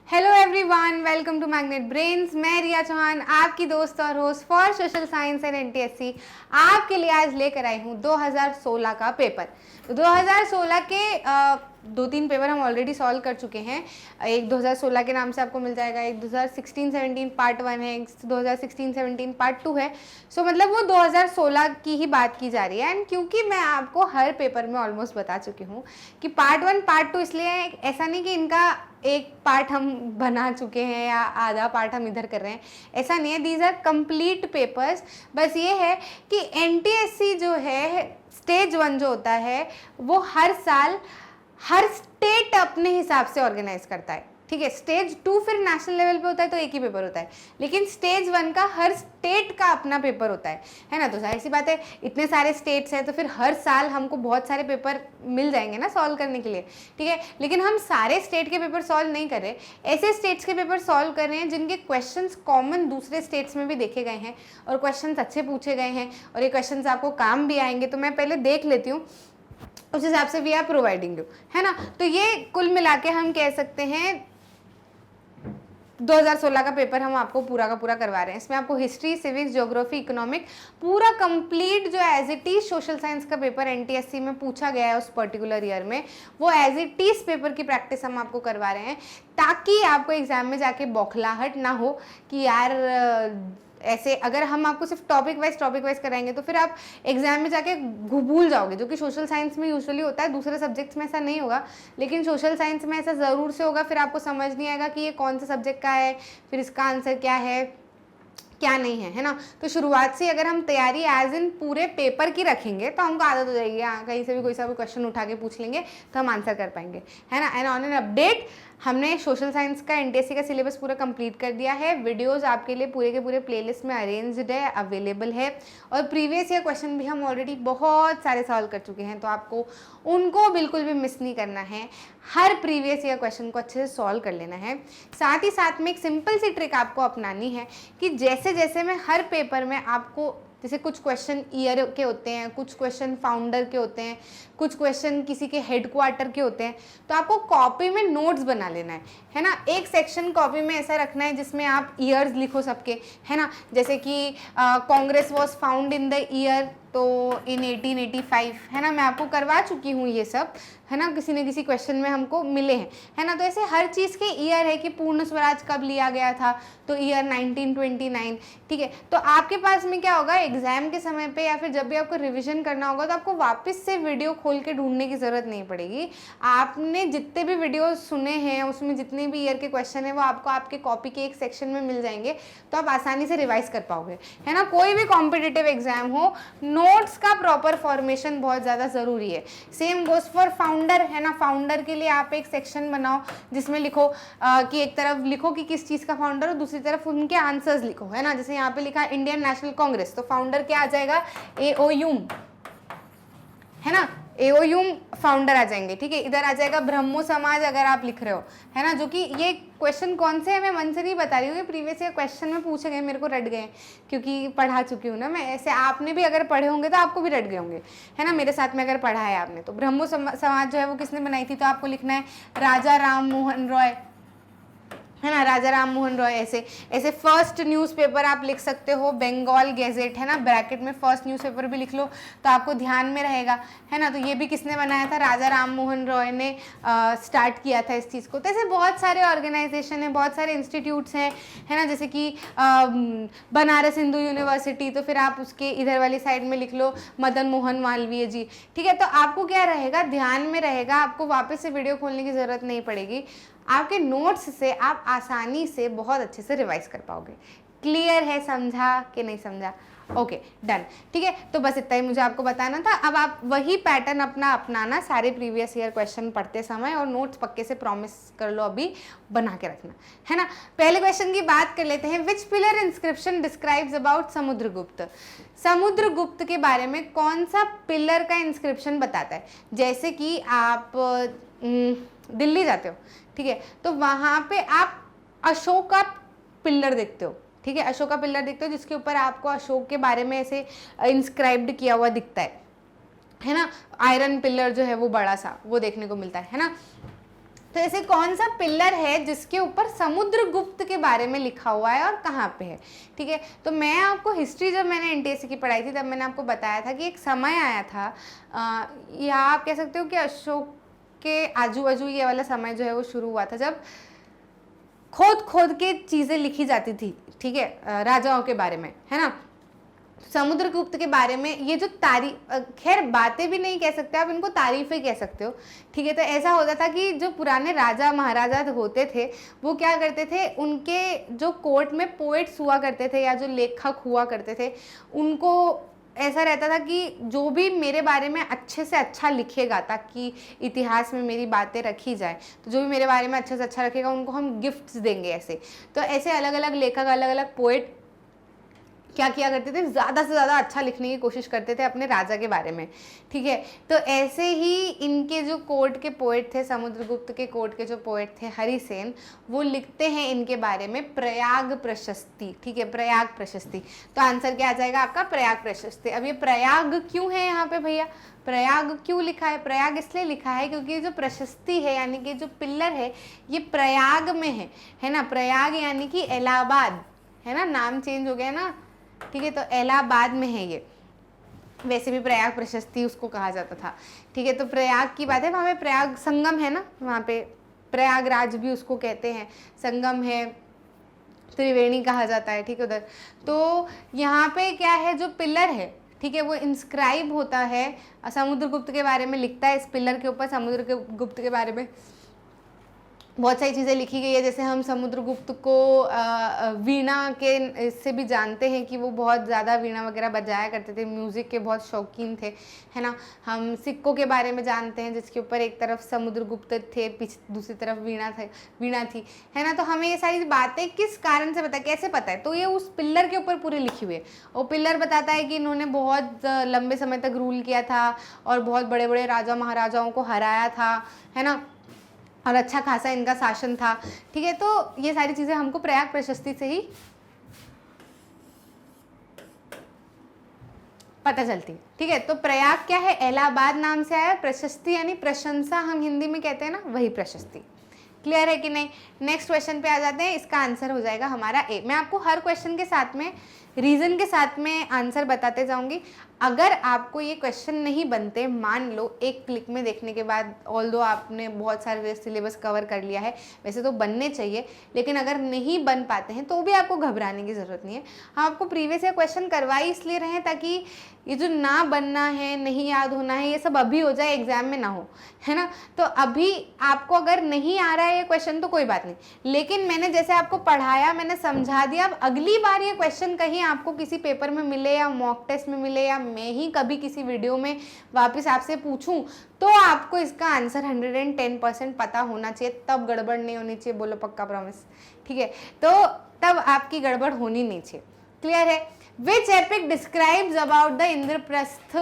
Hello everyone, welcome to Magnet Brains. मैं रिया चौहान, आपकी दोस्त और host for social science and NTSC. आपके लिए आज लेकर आई हूँ 2016 का पेपर। तो 2016 के दो तीन पेपर हम ऑलरेडी सॉल्व कर चुके हैं। एक 2016 के नाम से आपको मिल जाएगा, एक 2016-17 पार्ट 1 है, एक 2016-17 पार्ट 2 है। सो मतलब वो 2016 की ही बात की जा रही है। एंड क्योंकि मैं आपको हर पेपर में ऑलमोस्ट बता चुकी हूँ कि पार्ट 1 पार्ट 2, इसलिए ऐसा नहीं कि इनका एक पार्ट हम बना चुके हैं या आधा पार्ट हम इधर कर रहे हैं, ऐसा नहीं है। These are complete papers. बस ये है कि एनटीएससी जो है स्टेज 1 जो होता है वो हर साल हर स्टेट अपने हिसाब से ऑर्गेनाइज करता है, ठीक है। स्टेज 2 फिर नेशनल लेवल पे होता है तो एक ही पेपर होता है, लेकिन स्टेज 1 का हर स्टेट का अपना पेपर होता है ना। तो जाहिर सी बात है, इतने सारे स्टेट्स हैं तो फिर हर साल हमको बहुत सारे पेपर मिल जाएंगे ना सॉल्व करने के लिए, ठीक है। लेकिन हम सारे स्टेट के पेपर सॉल्व नहीं कर रहे, ऐसे स्टेट्स के पेपर सॉल्व कर रहे हैं जिनके क्वेश्चंस कॉमन दूसरे स्टेट्स में भी देखे गए हैं और क्वेश्चंस अच्छे पूछे गए हैं और ये क्वेश्चंस आपको काम भी आएंगे। तो मैं पहले देख लेती हूँ, उस हिसाब से वी आर प्रोवाइडिंग यू, है ना। तो ये कुल मिला के हम कह सकते हैं 2016 का पेपर हम आपको पूरा का पूरा करवा रहे हैं। इसमें आपको हिस्ट्री, सिविक्स, ज्योग्राफी, इकोनॉमिक पूरा कंप्लीट जो as it is social science का पेपर एनटीएससी में पूछा गया है उस पर्टिकुलर ईयर में, वो एज इट इज पेपर की प्रैक्टिस हम आपको करवा रहे हैं, ताकि आपको एग्जाम में जाके बौखलाहट ना हो कि यार ऐसे अगर हम आपको सिर्फ टॉपिक वाइज कराएंगे तो फिर आप एग्जाम में जाके भूल जाओगे, जो कि सोशल साइंस में यूजुअली होता है। दूसरे सब्जेक्ट्स में ऐसा नहीं होगा, लेकिन सोशल साइंस में ऐसा ज़रूर से होगा। फिर आपको समझ नहीं आएगा कि ये कौन सा सब्जेक्ट का है, फिर इसका आंसर क्या है क्या नहीं है ना। तो शुरुआत से अगर हम तैयारी एज इन पूरे पेपर की रखेंगे तो हमको आदत हो जाएगी, हाँ कहीं से भी कोई सा भी क्वेश्चन उठा के पूछ लेंगे तो हम आंसर कर पाएंगे, है ना। एंड ऑन एन अपडेट, हमने सोशल साइंस का एनटीएससी का सिलेबस पूरा कंप्लीट कर दिया है। वीडियोस आपके लिए पूरे के पूरे प्लेलिस्ट में अरेंज्ड है, अवेलेबल है। और प्रीवियस ईयर क्वेश्चन भी हम ऑलरेडी बहुत सारे सॉल्व कर चुके हैं, तो आपको उनको बिल्कुल भी मिस नहीं करना है। हर प्रीवियस ईयर क्वेश्चन को अच्छे से सॉल्व कर लेना है। साथ ही साथ में एक सिंपल सी ट्रिक आपको अपनानी है कि जैसे जैसे मैं हर पेपर में आपको, जैसे कुछ क्वेश्चन ईयर के होते हैं, कुछ क्वेश्चन फाउंडर के होते हैं, कुछ क्वेश्चन किसी के हेडक्वार्टर के होते हैं, तो आपको कॉपी में नोट्स बना लेना है ना। एक सेक्शन कॉपी में ऐसा रखना है जिसमें आप ईयर्स लिखो सबके, है ना। जैसे कि Congress was found in the year, तो इन 1885, है ना। मैं आपको करवा चुकी हूँ ये सब, है ना, किसी न किसी क्वेश्चन में हमको मिले हैं, है ना। तो ऐसे हर चीज़ के ईयर है कि पूर्ण स्वराज कब लिया गया था, तो ईयर 1929, ठीक है। तो आपके पास में क्या होगा, एग्जाम के समय पे या फिर जब भी आपको रिवीजन करना होगा तो आपको वापस से वीडियो खोल के ढूंढने की ज़रूरत नहीं पड़ेगी। आपने जितने भी वीडियो सुने हैं उसमें जितने भी ईयर के क्वेश्चन है वो आपको आपके कॉपी के एक सेक्शन में मिल जाएंगे, तो आप आसानी से रिवाइज कर पाओगे, है ना। कोई भी कॉम्पिटिटिव एग्जाम हो, नोट्स का प्रॉपर फॉर्मेशन बहुत ज़्यादा ज़रूरी है। सेम गोज फॉर फाउंडर, है ना। फाउंडर के लिए आप एक सेक्शन बनाओ जिसमें लिखो कि एक तरफ लिखो कि किस चीज़ का फाउंडर हो, दूसरी तरफ उनके आंसर्स लिखो, है ना। जैसे यहाँ पे लिखा है इंडियन नेशनल कांग्रेस, तो फाउंडर क्या आ जाएगा, एओयूम, है ना। एओयूम फाउंडर आ जाएंगे, ठीक है। इधर आ जाएगा ब्रह्मो समाज अगर आप लिख रहे हो, है ना। जो कि ये क्वेश्चन कौन से है मैं मन से नहीं बता रही हूँ, ये प्रीवियस ईयर क्वेश्चन में पूछे गए, मेरे को रट गए क्योंकि पढ़ा चुकी हूँ ना मैं। ऐसे आपने भी अगर पढ़े होंगे तो आपको भी रट गए होंगे, है ना। मेरे साथ में अगर पढ़ा है आपने, तो ब्रह्मो समाज जो है वो किसने बनाई थी, तो आपको लिखना है राजा राम मोहन रॉय, है ना। राजा राम मोहन रॉय। ऐसे ऐसे फर्स्ट न्यूज़पेपर आप लिख सकते हो बंगाल गैजेट, है ना। ब्रैकेट में फर्स्ट न्यूज़पेपर भी लिख लो तो आपको ध्यान में रहेगा, है ना। तो ये भी किसने बनाया था, राजा राम मोहन रॉय ने स्टार्ट किया था इस चीज़ को। तो ऐसे बहुत सारे ऑर्गेनाइजेशन हैं, बहुत सारे इंस्टीट्यूट्स हैं, है ना। जैसे कि बनारस हिंदू यूनिवर्सिटी, तो फिर आप उसके इधर वाली साइड में लिख लो मदन मोहन मालवीय जी, ठीक है। तो आपको क्या रहेगा, ध्यान में रहेगा, आपको वापस से वीडियो खोलने की ज़रूरत नहीं पड़ेगी। आपके नोट्स से आप आसानी से बहुत अच्छे से रिवाइज कर पाओगे। क्लियर है, समझा कि नहीं समझा, ओके डन, ठीक है। तो बस इतना ही मुझे आपको बताना था। अब आप वही पैटर्न अपना अपनाना सारे प्रीवियस ईयर क्वेश्चन पढ़ते समय, और नोट्स पक्के से प्रॉमिस कर लो अभी बना के रखना, है ना। पहले क्वेश्चन की बात कर लेते हैं। Which pillar inscription describes about Samudragupta. Samudragupta के बारे में कौन सा पिलर का इंस्क्रिप्शन बताता है। जैसे कि आप दिल्ली जाते हो, ठीक है, तो वहाँ पे आप अशोक का पिलर देखते हो, ठीक है। अशोक का पिलर देखते हो जिसके ऊपर आपको अशोक के बारे में ऐसे इंस्क्राइब्ड किया हुआ दिखता है ना। आयरन पिलर जो है वो बड़ा सा वो देखने को मिलता है ना। तो ऐसे कौन सा पिलर है जिसके ऊपर समुद्रगुप्त के बारे में लिखा हुआ है और कहाँ पे है, ठीक है। तो मैं आपको हिस्ट्री जब मैंने एनटीएससी की पढ़ाई थी तब मैंने आपको बताया था कि एक समय आया था, या आप कह सकते हो कि अशोक के आजू बाजू ये वाला समय जो है वो शुरू हुआ था जब खोद खोद के चीज़ें लिखी जाती थी, ठीक है, राजाओं के बारे में, है ना। समुद्रगुप्त के बारे में ये जो तारीफ, खैर बातें भी नहीं कह सकते आप, इनको तारीफें कह सकते हो, ठीक है। तो ऐसा होता था कि जो पुराने राजा महाराजा होते थे वो क्या करते थे, उनके जो कोर्ट में पोएट्स हुआ करते थे या जो लेखक हुआ करते थे, उनको ऐसा रहता था कि जो भी मेरे बारे में अच्छे से अच्छा लिखेगा ताकि इतिहास में मेरी बातें रखी जाए, तो जो भी मेरे बारे में अच्छे से अच्छा रखेगा उनको हम गिफ्ट्स देंगे ऐसे। तो ऐसे अलग अलग लेखक, अलग अलग पोएट क्या किया करते थे, ज़्यादा से ज़्यादा अच्छा लिखने की कोशिश करते थे अपने राजा के बारे में, ठीक है। तो ऐसे ही इनके जो कोर्ट के पोएट थे, समुद्रगुप्त के कोर्ट के जो पोएट थे हरिसेन, वो लिखते हैं इनके बारे में प्रयाग प्रशस्ति, ठीक है, प्रयाग प्रशस्ति। तो आंसर क्या आ जाएगा आपका, प्रयाग प्रशस्ति। अब ये प्रयाग क्यों है यहाँ पे भैया, प्रयाग क्यों लिखा है, प्रयाग इसलिए लिखा है क्योंकि जो प्रशस्ति है यानी कि जो पिलर है ये प्रयाग में है ना। प्रयाग यानी कि इलाहाबाद, है ना, नाम चेंज हो गया ना, ठीक है। तो इलाहाबाद में है ये, वैसे भी प्रयाग प्रशस्ति उसको कहा जाता था, ठीक है। तो प्रयाग की बात है, वहाँ पे प्रयाग संगम है ना, वहाँ पे प्रयागराज भी उसको कहते हैं, संगम है, त्रिवेणी कहा जाता है, ठीक है उधर। तो यहाँ पे क्या है, जो पिलर है, ठीक है, वो इंस्क्राइब होता है, समुद्रगुप्त के बारे में लिखता है, इस पिलर के ऊपर समुद्रगुप्त के बारे में बहुत सारी चीज़ें लिखी गई है। जैसे हम समुद्रगुप्त को वीणा के इससे भी जानते हैं कि वो बहुत ज़्यादा वीणा वगैरह बजाया करते थे, म्यूज़िक के बहुत शौकीन थे, है ना। हम सिक्कों के बारे में जानते हैं जिसके ऊपर एक तरफ समुद्रगुप्त थे, दूसरी तरफ वीणा थी, है ना। तो हमें ये सारी बातें किस कारण से पता है, कैसे पता है, तो ये उस पिलर के ऊपर पूरी लिखी हुई है। और पिलर बताता है कि इन्होंने बहुत लंबे समय तक रूल किया था और बहुत बड़े बड़े राजा महाराजाओं को हराया था, है ना, और अच्छा खासा इनका शासन था, ठीक है। तो ये सारी चीजें हमको प्रयाग प्रशस्ति से ही पता चलती है, ठीक है। तो प्रयाग क्या है, इलाहाबाद नाम से आया, प्रशस्ति यानी प्रशंसा हम हिंदी में कहते हैं ना, वही प्रशस्ति। क्लियर है कि नहीं। नेक्स्ट क्वेश्चन पे आ जाते हैं, इसका आंसर हो जाएगा हमारा ए। मैं आपको हर क्वेश्चन के साथ में रीजन के साथ में आंसर बताते जाऊंगी। अगर आपको ये क्वेश्चन नहीं बनते, मान लो एक क्लिक में देखने के बाद, ऑल्दो आपने बहुत सारे सिलेबस कवर कर लिया है, वैसे तो बनने चाहिए, लेकिन अगर नहीं बन पाते हैं तो भी आपको घबराने की ज़रूरत नहीं है। हम आपको प्रीवियस ईयर क्वेश्चन करवाई इसलिए रहे हैं ताकि ये जो ना बनना है, नहीं याद होना है, ये सब अभी हो जाए, एग्जाम में ना हो, है ना। तो अभी आपको अगर नहीं आ रहा है ये क्वेश्चन तो कोई बात नहीं, लेकिन मैंने जैसे आपको पढ़ाया, मैंने समझा दिया। अब अगली बार ये क्वेश्चन कहीं आपको किसी पेपर में मिले या मॉक टेस्ट में मिले या मैं ही कभी किसी वीडियो में वापस आपसे पूछूं, तो आपको इसका आंसर 110% पता होना चाहिए, तब गड़बड़ नहीं होनी चाहिए। बोलो पक्का प्रॉमिस, ठीक है। तो तब आपकी गड़बड़ होनी नहीं चाहिए। क्लियर है। Which epic describes about the Indraprastha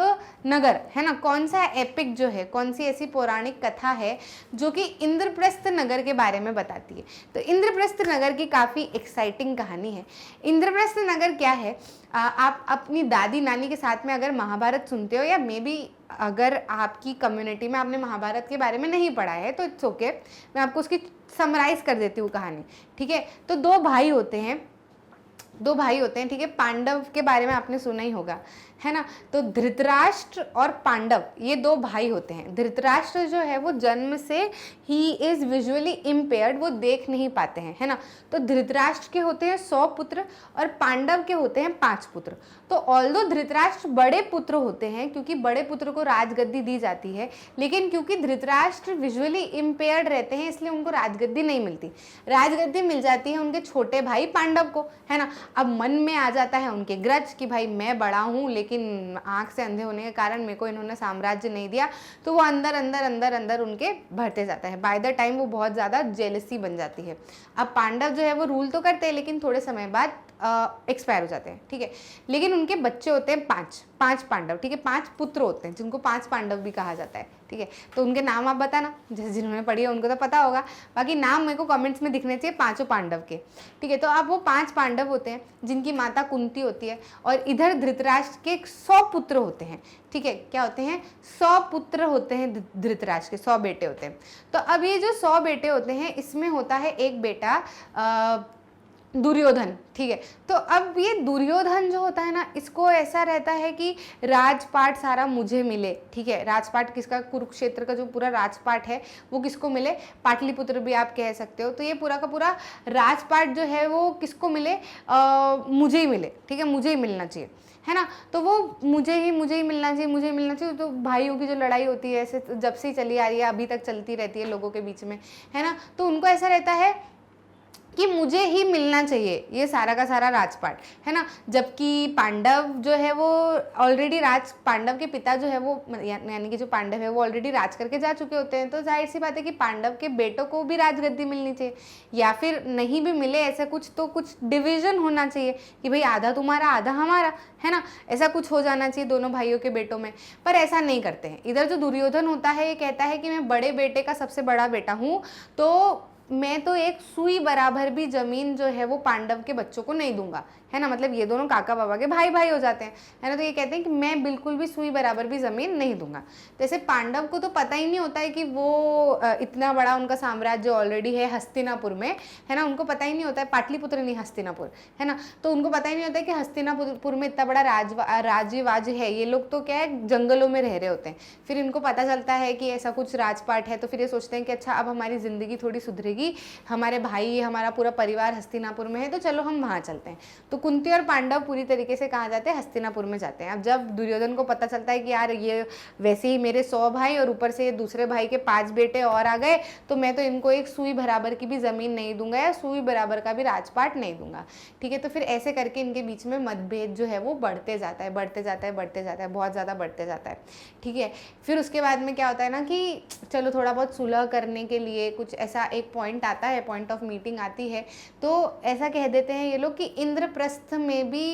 नगर, है ना, कौन सा एपिक जो है, कौन सी ऐसी पौराणिक कथा है जो कि इंद्रप्रस्थ नगर के बारे में बताती है। तो इंद्रप्रस्थ नगर की काफ़ी एक्साइटिंग कहानी है। इंद्रप्रस्थ नगर क्या है, आप अपनी दादी नानी के साथ में अगर महाभारत सुनते हो, या मे बी अगर आपकी कम्युनिटी में आपने महाभारत के बारे में नहीं पढ़ा है तो इट्स ओके, मैं आपको उसकी समराइज कर देती हूँ कहानी, ठीक है। तो दो भाई होते हैं, ठीक है। पांडव के बारे में आपने सुना ही होगा, है ना। तो धृतराष्ट्र और पांडव ये दो भाई होते हैं। धृतराष्ट्र जो है वो जन्म से ही इज विजुअली इम्पेयर्ड, वो देख नहीं पाते हैं, है ना। तो धृतराष्ट्र के होते हैं 100 पुत्र और पांडव के होते हैं 5 पुत्र। तो ऑल्दो धृतराष्ट्र बड़े पुत्र होते हैं क्योंकि बड़े पुत्र को राजगद्दी दी जाती है, लेकिन क्योंकि धृतराष्ट्र विजुअली इम्पेयर्ड रहते हैं इसलिए उनको राजगद्दी नहीं मिलती। राजगद्दी मिल जाती है उनके छोटे भाई पांडव को, है ना। अब मन में आ जाता है उनके ग्रज कि भाई मैं बड़ा हूँ लेकिन आंख से अंधे होने के कारण मेरे को इन्होंने साम्राज्य नहीं दिया, तो वो अंदर अंदर अंदर अंदर उनके बढ़ते जाता है। बाय द टाइम वो बहुत ज़्यादा जेलसी बन जाती है। अब पांडव जो है वो रूल तो करते हैं लेकिन थोड़े समय बाद एक्सपायर हो जाते हैं, ठीक है। लेकिन उनके बच्चे होते हैं 5, 5 पांडव, ठीक है, 5 पुत्र होते हैं जिनको 5 पांडव भी कहा जाता है, ठीक है। तो उनके नाम आप बताना, जैसे जिन्होंने पढ़ी है उनको तो पता होगा, बाकी नाम मेरे को कमेंट्स में दिखने चाहिए 5 पांडव के, ठीक है। तो अब वो 5 पांडव होते हैं जिनकी माता कुंती होती है, और इधर धृतराष्ट्र के 100 पुत्र होते हैं, ठीक है। क्या होते हैं? 100 पुत्र होते हैं धृतराष्ट्र के, 100 बेटे होते हैं। तो अब ये जो 100 बेटे होते हैं इसमें होता है एक बेटा दुर्योधन, ठीक है। तो अब ये दुर्योधन जो होता है ना, इसको ऐसा रहता है कि राजपाट सारा मुझे मिले, ठीक है। राजपाट किसका? कुरुक्षेत्र का जो पूरा राजपाट है वो किसको मिले? पाटलिपुत्र भी आप कह सकते हो। तो ये पूरा का पूरा राजपाट जो है वो किसको मिले? मुझे ही मिले, ठीक है, मुझे ही मिलना चाहिए, है ना। तो वो मुझे ही मिलना चाहिए, मुझे ही मिलना चाहिए। तो भाइयों की जो लड़ाई होती है ऐसे जब से ही चली आ रही है, अभी तक चलती रहती है लोगों के बीच में, है ना। तो उनको ऐसा रहता है कि मुझे ही मिलना चाहिए ये सारा का सारा राजपाट, है ना। जबकि पांडव जो है वो ऑलरेडी पांडव के पिता जो है वो यानी कि जो पांडव है वो ऑलरेडी राज करके जा चुके होते हैं। तो जाहिर सी बात है कि पांडव के बेटों को भी राजगद्दी मिलनी चाहिए, या फिर नहीं भी मिले ऐसा कुछ तो कुछ डिवीजन होना चाहिए कि भाई आधा तुम्हारा आधा हमारा, है ना। ऐसा कुछ हो जाना चाहिए दोनों भाइयों के बेटों में, पर ऐसा नहीं करते हैं। इधर जो दुर्योधन होता है ये कहता है कि मैं बड़े बेटे का सबसे बड़ा बेटा हूँ, तो मैं तो एक सुई बराबर भी जमीन जो है वो पांडव के बच्चों को नहीं दूंगा, है ना। मतलब ये दोनों काका बाबा के भाई भाई हो जाते हैं, है ना। तो ये कहते हैं कि मैं बिल्कुल भी सुई बराबर भी जमीन नहीं दूंगा। जैसे पांडव को तो पता ही नहीं होता है कि वो इतना बड़ा उनका साम्राज्य ऑलरेडी है हस्तिनापुर में, है ना। उनको पता ही नहीं होता है, पाटलिपुत्र नहीं हस्तिनापुर, है ना। तो उनको पता ही नहीं होता है कि हस्तिनापुर में इतना बड़ा राज्यवाज है। ये लोग तो क्या है, जंगलों में रह रहे होते हैं। फिर इनको पता चलता है कि ऐसा कुछ राजपाट है, तो फिर ये सोचते हैं कि अच्छा अब हमारी जिंदगी थोड़ी सुधरेगी, हमारे भाई हमारा पूरा परिवार हस्तिनापुर में है, तो चलो हम वहां चलते हैं। तो कुंती और पांडव पूरी तरीके से कहाँ जाते हैं? हस्तिनापुर में जाते हैं। अब जब दुर्योधन को पता चलता है कि यार ये वैसे ही मेरे 100 भाई और ऊपर से ये दूसरे भाई के 5 बेटे और आ गए, तो मैं तो इनको एक सुई बराबर की भी जमीन नहीं दूंगा या सुई बराबर का भी राजपाट नहीं दूंगा, ठीक है। तो फिर ऐसे करके इनके बीच में मतभेद जो है वो बढ़ते जाता है, बढ़ते जाता है, बढ़ते जाता है, बहुत ज़्यादा बढ़ते जाता है, ठीक है। फिर उसके बाद में क्या होता है ना कि चलो थोड़ा बहुत सुलह करने के लिए कुछ ऐसा एक पॉइंट आता है, पॉइंट ऑफ मीटिंग आती है। तो ऐसा कह देते हैं ये लोग कि इंद्रप्रस्थ में भी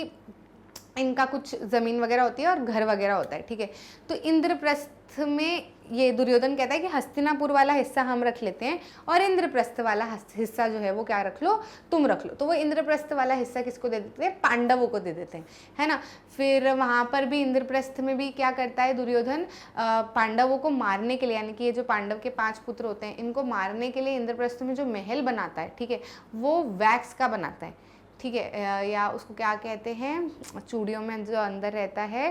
इनका कुछ ज़मीन वगैरह होती है और घर वगैरह होता है, ठीक है। तो इंद्रप्रस्थ में ये दुर्योधन कहता है कि हस्तिनापुर वाला हिस्सा हम रख लेते हैं और इंद्रप्रस्थ वाला हिस्सा जो है वो क्या रख लो, तुम रख लो। तो वो इंद्रप्रस्थ वाला हिस्सा किसको दे देते हैं? पांडवों को दे देते हैं, है ना। फिर वहाँ पर भी इंद्रप्रस्थ में भी क्या करता है दुर्योधन? पांडवों को मारने के लिए, यानी कि ये जो पांडव के 5 पुत्र होते हैं इनको मारने के लिए इंद्रप्रस्थ में जो महल बनाता है, ठीक है, वो वैक्स का बनाता है, ठीक है, या उसको क्या कहते हैं, चूड़ियों में जो अंदर रहता है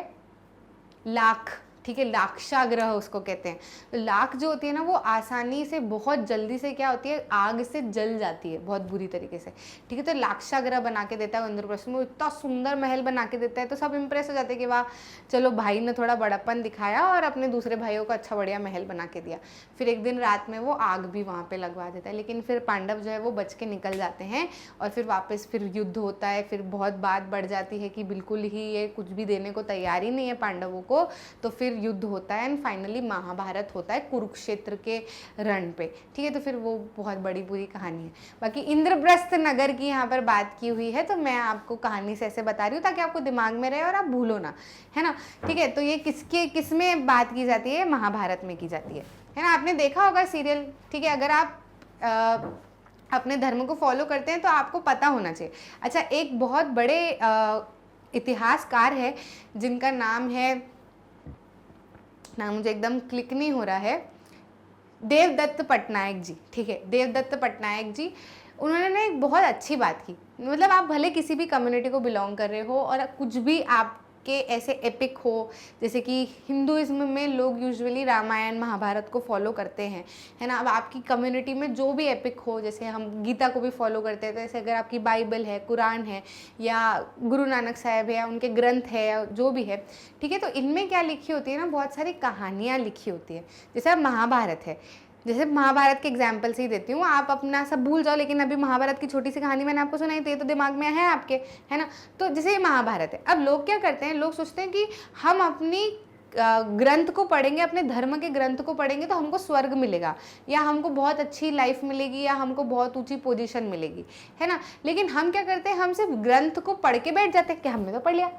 लाख, ठीक है, लाक्षाग्रह उसको कहते हैं। तो लाख जो होती है ना वो आसानी से बहुत जल्दी से क्या होती है, आग से जल जाती है बहुत बुरी तरीके से, ठीक है। तो लाक्षाग्रह बना के देता है इंद्रप्रस्थ में, इतना सुंदर महल बना के देता है। तो सब इंप्रेस हो जाते हैं कि वाह चलो भाई ने थोड़ा बड़प्पन दिखाया और अपने दूसरे भाइयों को अच्छा बढ़िया महल बना के दिया। फिर एक दिन रात में वो आग भी वहाँ पर लगवा देता है, लेकिन फिर पांडव जो है वो बच के निकल जाते हैं और फिर वापस फिर युद्ध होता है। फिर बहुत बात बढ़ जाती है कि बिल्कुल ही ये कुछ भी देने को तैयार ही नहीं है पांडवों को। तो फिर युद्ध होता है एंड फाइनली महाभारत होता है कुरुक्षेत्र के रण पे, ठीक है। तो फिर वो बहुत बड़ी पूरी कहानी है। बाकी इंद्रप्रस्थ नगर की यहाँ पर बात की हुई है, तो मैं आपको कहानी से ऐसे बता रही हूँ ताकि आपको दिमाग में रहे और आप भूलो ना, है ना, ठीक है। तो ये किसमें बात की जाती है? महाभारत में की जाती है ना। आपने देखा होगा सीरियल, ठीक है। अगर आप अपने धर्म को फॉलो करते हैं तो आपको पता होना चाहिए। अच्छा, एक बहुत बड़े इतिहासकार है जिनका नाम है, ना मुझे एकदम क्लिक नहीं हो रहा है, देवदत्त पटनायक जी, ठीक है। देवदत्त पटनायक जी, उन्होंने ना एक बहुत अच्छी बात की। मतलब आप भले किसी भी कम्युनिटी को बिलोंग कर रहे हो और कुछ भी आपके ऐसे एपिक हो, जैसे कि हिंदुइज्म में लोग यूजुअली रामायण महाभारत को फॉलो करते हैं, है ना। अब आपकी कम्युनिटी में जो भी एपिक हो, जैसे हम गीता को भी फॉलो करते हैं, तो जैसे अगर आपकी बाइबल है, कुरान है, या गुरु नानक साहब है, या उनके ग्रंथ है, या जो भी है, ठीक है। तो इनमें क्या लिखी होती है ना, बहुत सारी कहानियाँ लिखी होती है। जैसे अब महाभारत है, जैसे महाभारत के एग्जाम्पल से ही देती हूँ, आप अपना सब भूल जाओ, लेकिन अभी महाभारत की छोटी सी कहानी मैंने आपको सुनाई, तो दिमाग में है आपके, है ना। तो जैसे ये महाभारत है, अब लोग क्या करते हैं, लोग सोचते हैं कि हम अपनी ग्रंथ को पढ़ेंगे, अपने धर्म के ग्रंथ को पढ़ेंगे तो हमको स्वर्ग मिलेगा, या हमको बहुत अच्छी लाइफ मिलेगी, या हमको बहुत ऊंची पोजीशन मिलेगी, है ना। लेकिन हम क्या करते हैं, हम सिर्फ ग्रंथ को पढ़ के बैठ जाते हैं कि हमने तो पढ़ लिया,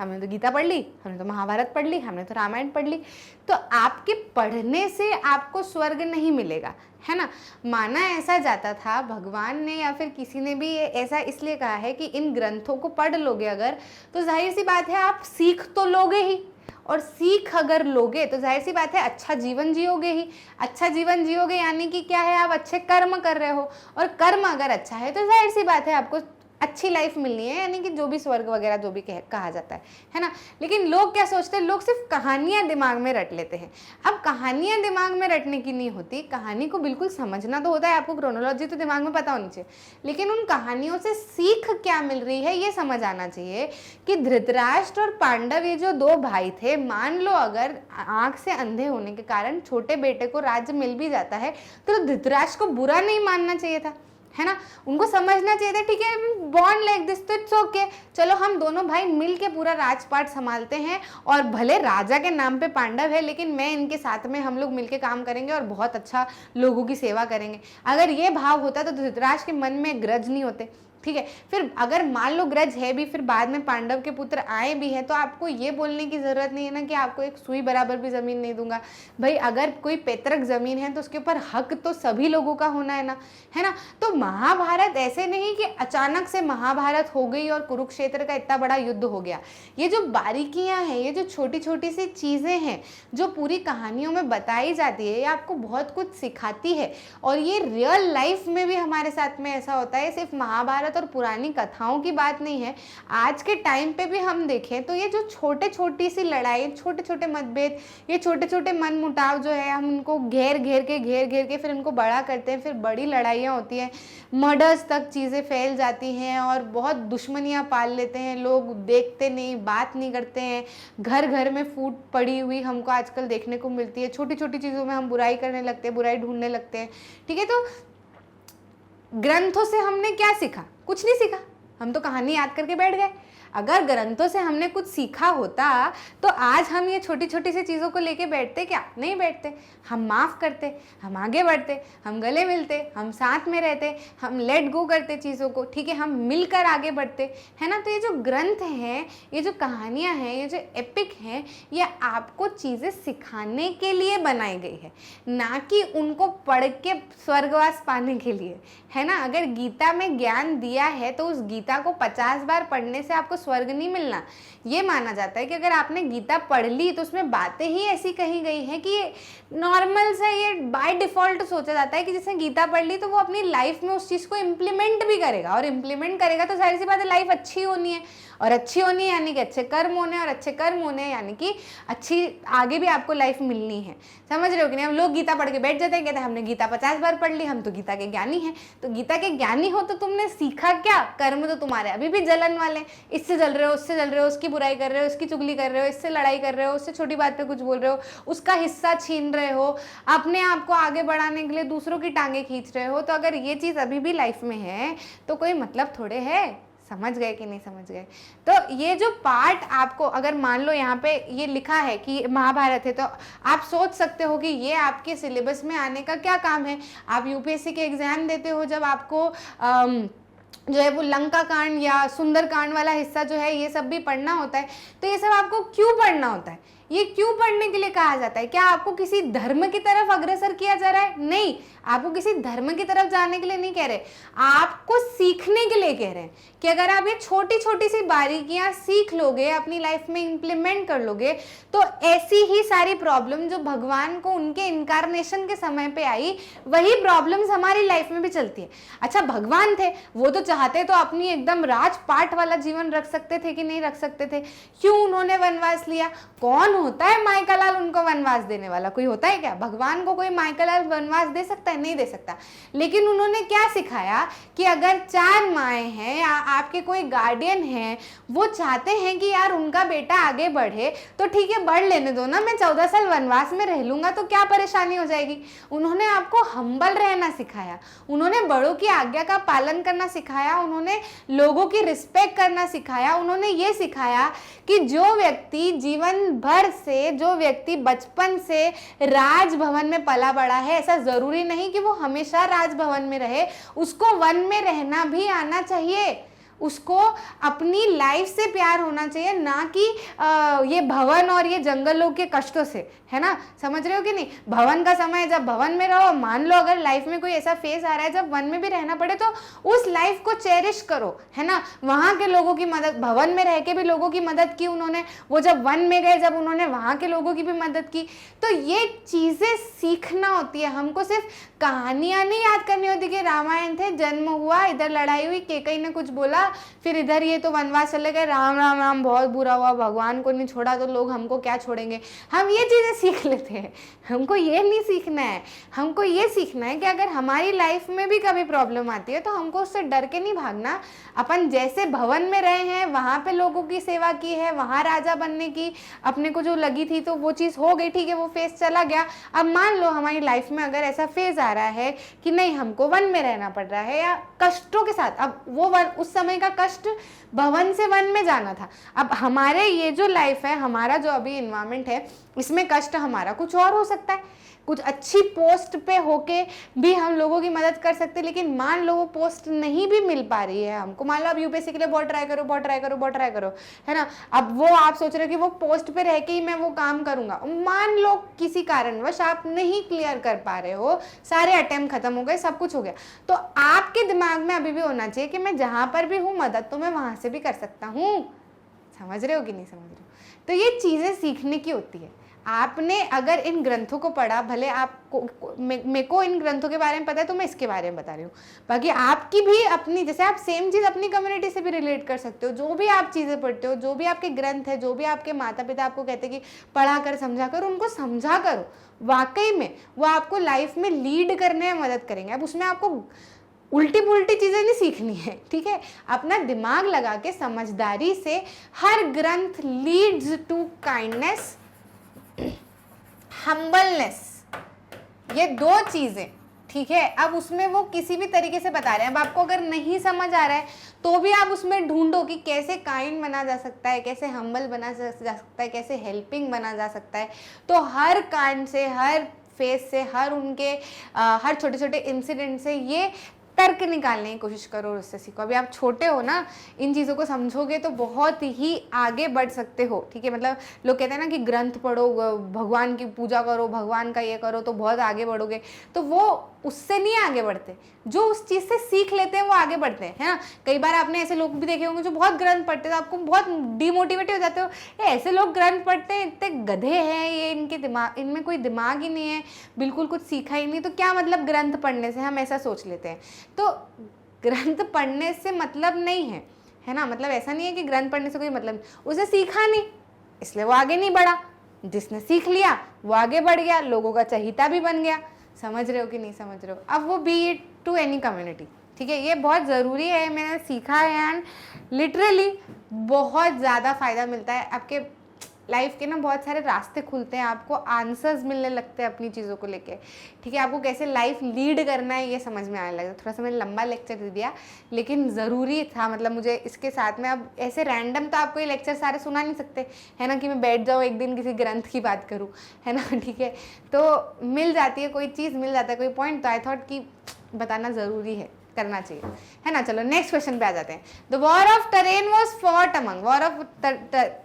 हमने तो गीता पढ़ ली, हमने तो महाभारत पढ़ ली, हमने तो रामायण पढ़ ली। तो आपके पढ़ने से आपको स्वर्ग नहीं मिलेगा, है ना। माना ऐसा जाता था, भगवान ने या फिर किसी ने भी ऐसा इसलिए कहा है कि इन ग्रंथों को पढ़ लोगे अगर, तो जाहिर सी बात है आप सीख तो लोगे ही, और सीख अगर लोगे तो जाहिर सी बात है अच्छा जीवन जियोगे ही। अच्छा जीवन जियोगे यानी कि क्या है, आप अच्छे कर्म कर रहे हो, और कर्म अगर अच्छा है तो जाहिर सी बात है आपको अच्छी लाइफ मिलनी है, यानी कि जो भी स्वर्ग वगैरह जो भी कहा जाता है ना। लेकिन लोग क्या सोचते हैं, लोग सिर्फ कहानियां दिमाग में रट लेते हैं। अब कहानियां दिमाग में रटने की नहीं होती, कहानी को बिल्कुल समझना तो होता है, आपको क्रोनोलॉजी तो दिमाग में पता होनी चाहिए, लेकिन उन कहानियों से सीख क्या मिल रही है ये समझ आना चाहिए। कि धृतराष्ट्र और पांडव ये जो दो भाई थे, मान लो अगर आंख से अंधे होने के कारण छोटे बेटे को राज्य मिल भी जाता है तो धृतराष्ट्र को बुरा नहीं मानना चाहिए था, है ना। उनको समझना चाहिए था ठीक है, बॉन्ड लाइक दिस तो इट्स ओके, चलो हम दोनों भाई मिल के पूरा राजपाट संभालते हैं, और भले राजा के नाम पे पांडव है लेकिन मैं इनके साथ में, हम लोग मिलके काम करेंगे और बहुत अच्छा लोगों की सेवा करेंगे। अगर ये भाव होता तो धृतराष्ट्र के मन में ग्रज नहीं होते, ठीक है। फिर अगर मान लो ग्रज है भी, फिर बाद में पांडव के पुत्र आए भी हैं, तो आपको ये बोलने की जरूरत नहीं है ना कि आपको एक सुई बराबर भी जमीन नहीं दूंगा। भाई अगर कोई पैतृक जमीन है तो उसके ऊपर हक तो सभी लोगों का होना है ना, है ना। तो महाभारत ऐसे नहीं कि अचानक से महाभारत हो गई और कुरुक्षेत्र का इतना बड़ा युद्ध हो गया। ये जो बारीकियां हैं, ये जो छोटी छोटी सी चीजें हैं जो पूरी कहानियों में बताई जाती है, ये आपको बहुत कुछ सिखाती है, और ये रियल लाइफ में भी हमारे साथ में ऐसा होता है। सिर्फ महाभारत और पुरानी कथाओं की बात नहीं है, आज के टाइम पे भी हम देखें तो ये जो छोटे छोटी सी लड़ाई, छोटे छोटे मतभेद, ये छोटे छोटे मन मुटाव जो है, हम उनको घेर घेर के फिर उनको बड़ा करते हैं, फिर बड़ी लड़ाइयाँ होती हैं, मर्डर्स तक चीज़ें फैल जाती हैं और बहुत दुश्मनियाँ पाल लेते हैं लोग, देखते नहीं, बात नहीं करते हैं। घर घर में फूट पड़ी हुई हमको आजकल देखने को मिलती है, छोटी छोटी चीज़ों में हम बुराई करने लगते हैं, बुराई ढूंढने लगते हैं, ठीक है। तो ग्रंथों से हमने क्या सीखा? कुछ नहीं सीखा, हम तो कहानी याद करके बैठ गए। अगर ग्रंथों से हमने कुछ सीखा होता तो आज हम ये छोटी छोटी सी चीज़ों को लेके बैठते क्या? नहीं बैठते। हम माफ़ करते, हम आगे बढ़ते, हम गले मिलते, हम साथ में रहते, हम लेट गो करते चीज़ों को, ठीक है, हम मिलकर आगे बढ़ते, है ना। तो ये जो ग्रंथ हैं, ये जो कहानियाँ हैं, ये जो एपिक हैं, ये आपको चीज़ें सिखाने के लिए बनाई गई है, ना कि उनको पढ़ के स्वर्गवास पाने के लिए, है ना। अगर गीता में ज्ञान दिया है तो उस गीता को 50 बार पढ़ने से आपको स्वर्ग नहीं मिलना। ये माना जाता है कि अगर आपने गीता पढ़ ली तो उसमें बातें ही ऐसी कही गई हैं कि ये नॉर्मल से, ये बाय डिफ़ॉल्ट सोचा जाता है कि जिसने गीता पढ़ ली तो वो अपनी लाइफ में उस चीज़ को इम्प्लीमेंट भी करेगा, और इम्प्लीमेंट करेगा तो सारी सी बात है लाइफ अच्छी होनी है, और अच्छी होनी है यानी कि अच्छे कर्म होने, और अच्छे कर्म होने यानी कि अच्छी आगे भी आपको लाइफ मिलनी है। समझ रहे हो कि नहीं। हम लोग गीता पढ़ के बैठ जाते हैं, कहते हैं हमने गीता 50 बार पढ़ ली, हम तो गीता के ज्ञानी हैं। तो गीता के ज्ञानी हो तो तुमने सीखा क्या? कर्म तो तुम्हारे अभी भी जलन वाले, इससे जल रहे हो, उससे जल रहे हो, उसकी बुराई कर रहे हो, उसकी चुगली कर रहे हो, इससे लड़ाई कर रहे हो, उससे छोटी बात पे कुछ बोल रहे हो, उसका हिस्सा छीन रहे हो, अपने आप को आगे बढ़ाने के लिए दूसरों की टांगे खींच रहे हो। तो अगर ये चीज़ अभी भी लाइफ में है तो कोई मतलब थोड़े है। समझ गए कि नहीं समझ गए। तो ये जो पार्ट आपको, अगर मान लो यहाँ पे ये लिखा है कि महाभारत है, तो आप सोच सकते हो कि ये आपके सिलेबस में आने का क्या काम है। आप यूपीएससी के एग्जाम देते हो, जब आपको जो है वो लंका कांड या सुंदर कांड वाला हिस्सा जो है ये सब भी पढ़ना होता है। तो ये सब आपको क्यों पढ़ना होता है? ये क्यों पढ़ने के लिए कहा जाता है? क्या आपको किसी धर्म की तरफ अग्रसर किया जा रहा है? नहीं, आपको किसी धर्म की तरफ जाने के लिए नहीं कह रहे, आपको सीखने के लिए कह रहे हैं कि अगर आप ये छोटी छोटी सी बारीकियां सीख लोगे, अपनी लाइफ में इंप्लीमेंट कर लोगे, तो ऐसी ही सारी प्रॉब्लम जो भगवान को उनके इनकारनेशन के समय पे आई, वही प्रॉब्लम्स हमारी लाइफ में भी चलती है। अच्छा, भगवान थे, वो तो चाहते तो अपनी एकदम राजपाट वाला जीवन रख सकते थे कि नहीं रख सकते थे? क्यों उन्होंने वनवास लिया? कौन होता है मायकालाल उनको वनवास देने वाला? कोई होता है क्या? भगवान को कोई मायकालाल वनवास दे सकता है? नहीं दे सकता। लेकिन उन्होंने क्या सिखाया कि अगर 4 माएँ हैं या आपके कोई गार्डियन हैं, वो चाहते हैं कि यार उनका बेटा आगे बढ़े, तो ठीक है बढ़ लेने दो ना, मैं 14 साल वनवास में रह लूंगा तो क्या परेशानी हो जाएगी। उन्होंने आपको हम्बल रहना सिखाया, उन्होंने बड़ों की आज्ञा का पालन करना सिखाया, उन्होंने लोगों की रिस्पेक्ट करना सिखाया, उन्होंने ये सिखाया कि जो व्यक्ति जीवन भर से, जो व्यक्ति बचपन से राजभवन में पला बड़ा है, ऐसा जरूरी नहीं कि वो हमेशा राजभवन में रहे, उसको वन में रहना भी आना चाहिए। उसको अपनी लाइफ से प्यार होना चाहिए, ना कि ये भवन और ये जंगलों के कष्टों से, है ना। समझ रहे हो कि नहीं। भवन का समय, जब भवन में रहो, मान लो अगर लाइफ में कोई ऐसा फेज आ रहा है जब वन में भी रहना पड़े, तो उस लाइफ को चेरिश करो, है ना। वहां के लोगों की मदद, भवन में रह के भी लोगों की मदद की उन्होंने, वो जब वन में गए जब उन्होंने वहां के लोगों की भी मदद की। तो ये चीजें सीखना होती है हमको। सिर्फ कहानियां नहीं याद करनी होती कि रामायण थे, जन्म हुआ, इधर लड़ाई हुई, केकई ने कुछ बोला, फिर इधर ये तो वनवास चले गए, राम राम राम बहुत बुरा हुआ, भगवान को नहीं छोड़ा तो लोग हमको क्या छोड़ेंगे। हम ये चीजें सीख लेते हैं, हमको ये नहीं सीखना है। हमको ये सीखना है कि अगर हमारी लाइफ में भी कभी प्रॉब्लम आती है तो हमको उससे डर के नहीं भागना। अपन जैसे भवन में रहे हैं, वहां पे लोगों की सेवा की है, वहां राजा बनने की अपने को जो लगी थी तो वो चीज हो गई, ठीक है, वो फेज चला गया। अब मान लो हमारी लाइफ में अगर ऐसा फेज आ रहा है कि नहीं हमको वन में रहना पड़ रहा है या कष्टों के साथ, अब वो वन, उस समय का कष्ट भवन से वन में जाना था। अब हमारे ये जो लाइफ है, हमारा जो अभी इन्वायरमेंट है, इसमें कष्ट हमारा कुछ और हो सकता है, कुछ अच्छी पोस्ट पे होके भी हम लोगों की मदद कर सकते हैं। लेकिन मान लो वो पोस्ट नहीं भी मिल पा रही है हमको, मान लो अब यूपीएससी के लिए बहुत ट्राई करो, बहुत ट्राई करो, बहुत ट्राई करो, है ना। अब वो आप सोच रहे हो कि वो पोस्ट पे रह के ही मैं वो काम करूंगा, मान लो किसी कारणवश आप नहीं क्लियर कर पा रहे हो, सारे अटेम्प्ट खत्म हो गए, सब कुछ हो गया, तो आपके दिमाग में अभी भी होना चाहिए कि मैं जहां पर भी हूँ मदद तो मैं वहां से भी कर सकता हूँ। समझ रहे हो कि नहीं समझ रहे हो। तो ये चीजें सीखने की होती है। आपने अगर इन ग्रंथों को पढ़ा, भले आपको मेरे को इन ग्रंथों के बारे में पता है तो मैं इसके बारे में बता रही हूँ, बाकी आपकी भी अपनी, जैसे आप सेम चीज अपनी कम्युनिटी से भी रिलेट कर सकते हो। जो भी आप चीजें पढ़ते हो, जो भी आपके ग्रंथ है, जो भी आपके माता पिता आपको कहते हैं कि पढ़ा कर समझा कर, उनको समझा करो। वाकई में वो आपको लाइफ में लीड करने में मदद करेंगे। अब उसमें आपको उल्टी पुल्टी चीजें नहीं सीखनी है, ठीक है। अपना दिमाग लगा के समझदारी से हर ग्रंथ लीड्स टू काइंडनेस, हम्बलनेस, ये दो चीजें, ठीक है। अब उसमें वो किसी भी तरीके से बता रहे हैं। अब आपको अगर नहीं समझ आ रहा है तो भी आप उसमें ढूंढो कि कैसे काइंड बना जा सकता है, कैसे हम्बल बना जा सकता है, कैसे हेल्पिंग बना जा सकता है। तो हर काइंड से, हर फेस से, हर उनके हर छोटे छोटे इंसिडेंट से ये तर्क निकालने की कोशिश करो और उससे सीखो। अभी आप छोटे हो ना, इन चीज़ों को समझोगे तो बहुत ही आगे बढ़ सकते हो, ठीक है। मतलब लोग कहते हैं ना कि ग्रंथ पढ़ो, भगवान की पूजा करो, भगवान का ये करो तो बहुत आगे बढ़ोगे, तो वो उससे नहीं आगे बढ़ते। जो उस चीज़ से सीख लेते हैं वो आगे बढ़ते हैं, है ना। कई बार आपने ऐसे लोग भी देखे होंगे जो बहुत ग्रंथ पढ़ते हैं, तो आपको बहुत डिमोटिवेट हो जाते हो, ऐसे लोग ग्रंथ पढ़ते हैं, इतने गधे हैं ये, इनके दिमाग, इनमें कोई दिमाग ही नहीं है, बिल्कुल कुछ सीखा ही नहीं, तो क्या मतलब ग्रंथ पढ़ने से, हम ऐसा सोच लेते हैं। तो ग्रंथ पढ़ने से मतलब नहीं है, है ना। मतलब ऐसा नहीं है कि ग्रंथ पढ़ने से कोई मतलब नहीं, उसे सीखा नहीं इसलिए वो आगे नहीं बढ़ा, जिसने सीख लिया वो आगे बढ़ गया, लोगों का चहीता भी बन गया। समझ रहे हो कि नहीं समझ रहे हो। अब वो be it to any community, ठीक है। ये बहुत ज़रूरी है, मैंने सीखा है एंड लिटरली बहुत ज़्यादा फ़ायदा मिलता है। आपके लाइफ के ना बहुत सारे रास्ते खुलते हैं, आपको आंसर्स मिलने लगते हैं अपनी चीज़ों को लेके, ठीक है। आपको कैसे लाइफ लीड करना है ये समझ में आने लगा। थोड़ा सा मैंने लंबा लेक्चर दे दिया लेकिन ज़रूरी था, मतलब मुझे इसके साथ में, अब ऐसे रैंडम तो आपको ये लेक्चर सारे सुना नहीं सकते, है ना, कि मैं बैठ जाऊँ एक दिन किसी ग्रंथ की बात करूँ, है ना, ठीक है। तो मिल जाती है कोई चीज़, मिल जाता है कोई पॉइंट, तो आई थॉट कि बताना ज़रूरी है, करना चाहिए, है ना। चलो नेक्स्ट क्वेश्चन पे आ जाते हैं। The war of train was fought among, war of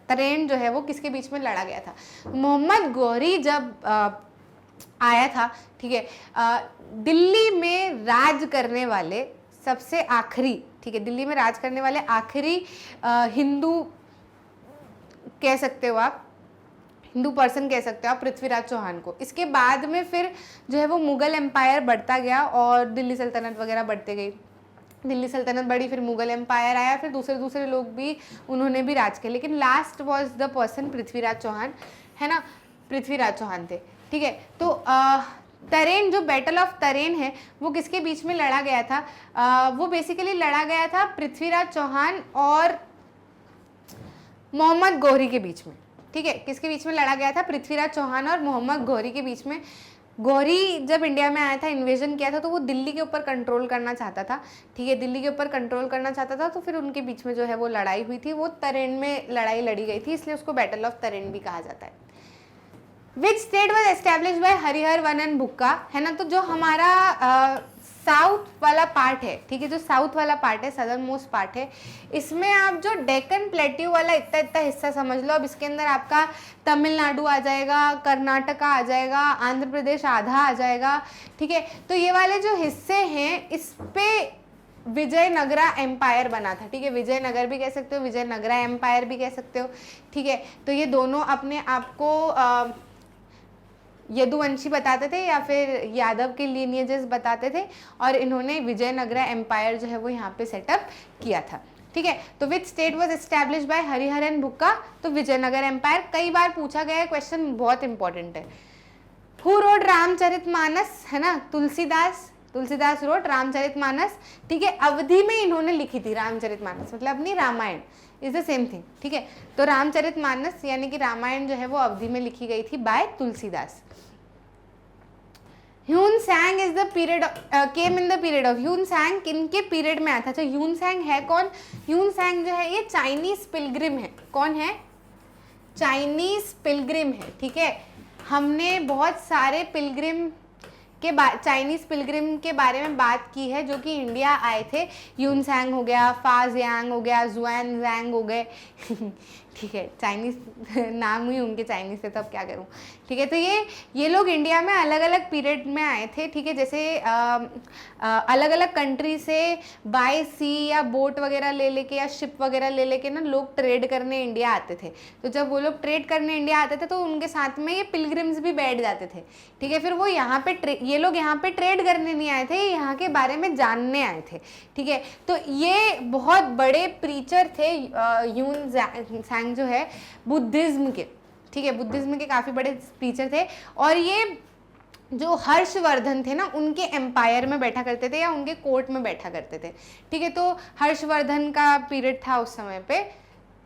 train जो है वो किसके बीच में लड़ा गया था। मोहम्मद गौरी जब आया था, ठीक है, दिल्ली में राज करने वाले सबसे आखिरी, ठीक है, दिल्ली में राज करने वाले आखिरी हिंदू कह सकते हो आप, हिंदू पर्सन कह सकते हो आप, पृथ्वीराज चौहान को। इसके बाद में फिर जो है वो मुगल एम्पायर बढ़ता गया और दिल्ली सल्तनत वगैरह बढ़ते गई, दिल्ली सल्तनत बढ़ी, फिर मुगल एम्पायर आया, फिर दूसरे दूसरे लोग भी, उन्होंने भी राज किया, लेकिन last was the person Prithviraj Chauhan, है ना, पृथ्वीराज चौहान थे, ठीक है। तो तरेन, जो बैटल ऑफ तरेन है वो किसके बीच में लड़ा गया था, वो बेसिकली लड़ा गया था पृथ्वीराज चौहान और मोहम्मद गौरी के बीच में, ठीक है। किसके बीच में लड़ा गया था, पृथ्वीराज चौहान और मोहम्मद गौरी के बीच में। गौरी जब इंडिया में आया था, इन्वेजन किया था, तो वो दिल्ली के ऊपर कंट्रोल करना चाहता था, ठीक है, दिल्ली के ऊपर कंट्रोल करना चाहता था, तो फिर उनके बीच में जो है वो लड़ाई हुई थी, वो तरेन में लड़ाई लड़ी गई थी, इसलिए उसको बैटल ऑफ तरेन भी कहा जाता है। Which state was establish by Harihar Varman Bukka, है ना। तो जो हमारा साउथ वाला पार्ट है, ठीक है, जो साउथ वाला पार्ट है, सदर्न मोस्ट पार्ट है, इसमें आप जो डेक्कन प्लेट्यू वाला इतना इतना हिस्सा समझ लो। अब इसके अंदर आपका तमिलनाडु आ जाएगा, कर्नाटका आ जाएगा, आंध्र प्रदेश आधा आ जाएगा, ठीक है। तो ये वाले जो हिस्से हैं इस पे विजयनगरा एम्पायर बना था, ठीक है, विजयनगर भी कह सकते हो, विजयनगरा एम्पायर भी कह सकते हो, ठीक है। तो ये दोनों अपने आप को यदुवंशी बताते थे या फिर यादव के लीनिएजेस बताते थे, और इन्होंने विजयनगरा एम्पायर जो है वो यहाँ पे सेटअप किया था, ठीक है। तो which state was establish by Hariharan Bukka, तो विजयनगर एम्पायर। कई बार पूछा गया है क्वेश्चन, बहुत इंपॉर्टेंट है। हु रोड रामचरितमानस, है ना, तुलसीदास, तुलसीदास रोड रामचरितमानस, ठीक है। अवधि में इन्होंने लिखी थी रामचरितमानस, मतलब अपनी Ramayana, is the same thing, ठीक है। तो रामचरितमानस यानी कि रामायण जो है वो अवधि में लिखी गई थी by Tulsidas. Hiuen Tsang is the period came in the period of, Hiuen Tsang किनके पीरियड में आया था? तो ह्यून सैंग है कौन? ह्यून सैंग जो है ये चाइनीज पिलग्रिम है। कौन है? चाइनीज पिलग्रिम है, ठीक है। हमने बहुत सारे पिलग्रिम के चाइनीज पिलग्रिम के बारे में बात की है जो कि इंडिया आए थे। ह्यून सैंग हो गया, फा जियांग हो गया, जुआन जैंग हो गए ठीक है, चाइनीज नाम ही उनके चाइनीज से, तो अब क्या करूं, ठीक है। तो ये लोग इंडिया में अलग अलग पीरियड में आए थे, ठीक है। जैसे अलग अलग कंट्री से बाय सी या बोट वगैरह ले लेके या शिप वगैरह ले लेके ना लोग ट्रेड करने इंडिया आते थे। तो जब वो लोग ट्रेड करने इंडिया आते थे तो उनके साथ में ये पिलग्रिम्स भी बैठ जाते थे, ठीक है। फिर वो यहाँ पे ये लोग यहाँ पे ट्रेड करने नहीं आए थे, यहाँ के बारे में जानने आए थे, ठीक है। तो ये बहुत बड़े प्रीचर थे ह्यून सैंग जो है बुद्धिज्म के, ठीक है, बुद्धिज्म के काफी बड़े प्रीचर थे। और ये जो हर्षवर्धन थे ना उनके एम्पायर में बैठा करते थे या उनके कोर्ट में बैठा करते थे, ठीक है। तो हर्षवर्धन का पीरियड था उस समय पे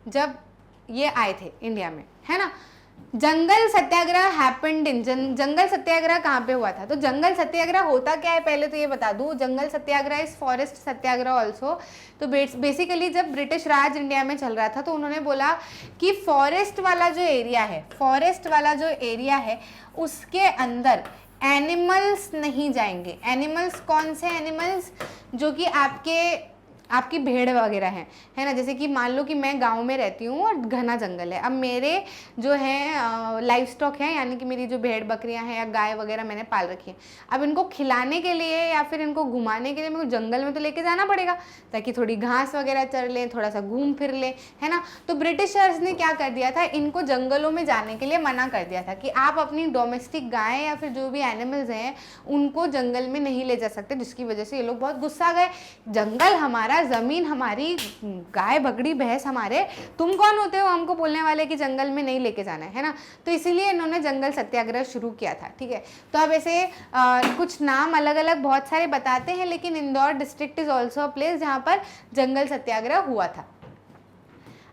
जब ये आए थे इंडिया में, है ना। जंगल सत्याग्रह हैपेंड इन, जंगल सत्याग्रह कहाँ पे हुआ था? तो जंगल सत्याग्रह होता क्या है पहले तो ये बता दूं। जंगल सत्याग्रह इज फॉरेस्ट सत्याग्रह ऑल्सो। तो बेसिकली जब ब्रिटिश राज इंडिया में चल रहा था तो उन्होंने बोला कि फॉरेस्ट वाला जो एरिया है, फॉरेस्ट वाला जो एरिया है उसके अंदर एनिमल्स नहीं जाएंगे। एनिमल्स कौन से एनिमल्स? जो कि आपकी भेड़ वगैरह है ना। जैसे कि मान लो कि मैं गांव में रहती हूँ और घना जंगल है, अब मेरे जो है लाइव स्टॉक है, यानी कि मेरी जो भेड़ बकरियां हैं या गाय वगैरह मैंने पाल रखी है, अब इनको खिलाने के लिए या फिर इनको घुमाने के लिए मेरे को जंगल में तो लेके जाना पड़ेगा ताकि थोड़ी घास वगैरह चर लें, थोड़ा सा घूम फिर लें, है ना। तो ब्रिटिशर्स ने क्या कर दिया था, इनको जंगलों में जाने के लिए मना कर दिया था कि आप अपनी डोमेस्टिक गाय या फिर जो भी एनिमल्स हैं उनको जंगल में नहीं ले जा सकते, जिसकी वजह से ये लोग बहुत गुस्सा गए। जंगल हमारा, जमीन हमारी, गाय बकरी भैंस हमारे, तुम कौन होते हो हमको बोलने वाले कि जंगल में नहीं लेके जाना है ना। तो इसीलिए इन्होंने जंगल सत्याग्रह शुरू किया था, ठीक है। तो अब ऐसे कुछ नाम अलग अलग बहुत सारे बताते हैं, लेकिन Indore district is also a place जहां पर जंगल सत्याग्रह हुआ था।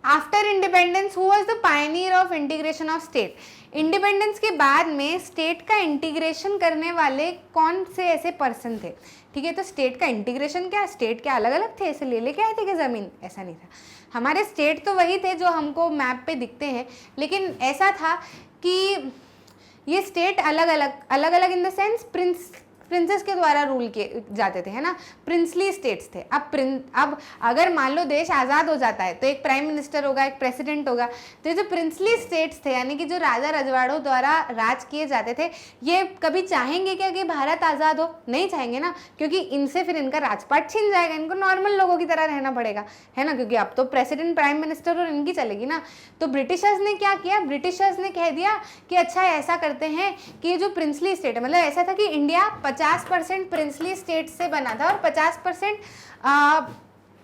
After independence who was the Pioneer of integration of state? Independence के बाद में स्टेट का इंटीग्रेशन करने वाले कौन से ऐसे पर्सन थे, ठीक है। तो स्टेट का इंटीग्रेशन क्या, स्टेट क्या अलग अलग थे, ऐसे ले लेके आए थे कि ज़मीन? ऐसा नहीं था। हमारे स्टेट तो वही थे जो हमको मैप पे दिखते हैं, लेकिन ऐसा था कि ये स्टेट अलग अलग इन द सेंस प्रिंसेस के द्वारा रूल किए जाते थे, है ना। प्रिंसली स्टेट्स थे। अब अगर मान लो देश आज़ाद हो जाता है तो एक प्राइम मिनिस्टर होगा, एक प्रेसिडेंट होगा। तो ये जो प्रिंसली स्टेट्स थे यानी कि जो राजा रजवाड़ों द्वारा राज किए जाते थे, ये कभी चाहेंगे क्या कि भारत आज़ाद हो? नहीं चाहेंगे ना, क्योंकि इनसे फिर इनका राजपाट छीन जाएगा, इनको नॉर्मल लोगों की तरह रहना पड़ेगा, है ना, क्योंकि अब तो प्रेसिडेंट प्राइम मिनिस्टर और इनकी चलेगी ना। तो ब्रिटिशर्स ने क्या किया, ब्रिटिशर्स ने कह दिया कि अच्छा ऐसा करते हैं कि ये जो प्रिंसली स्टेट है, मतलब ऐसा था कि इंडिया 50% प्रिंसली स्टेट से बना था और 50%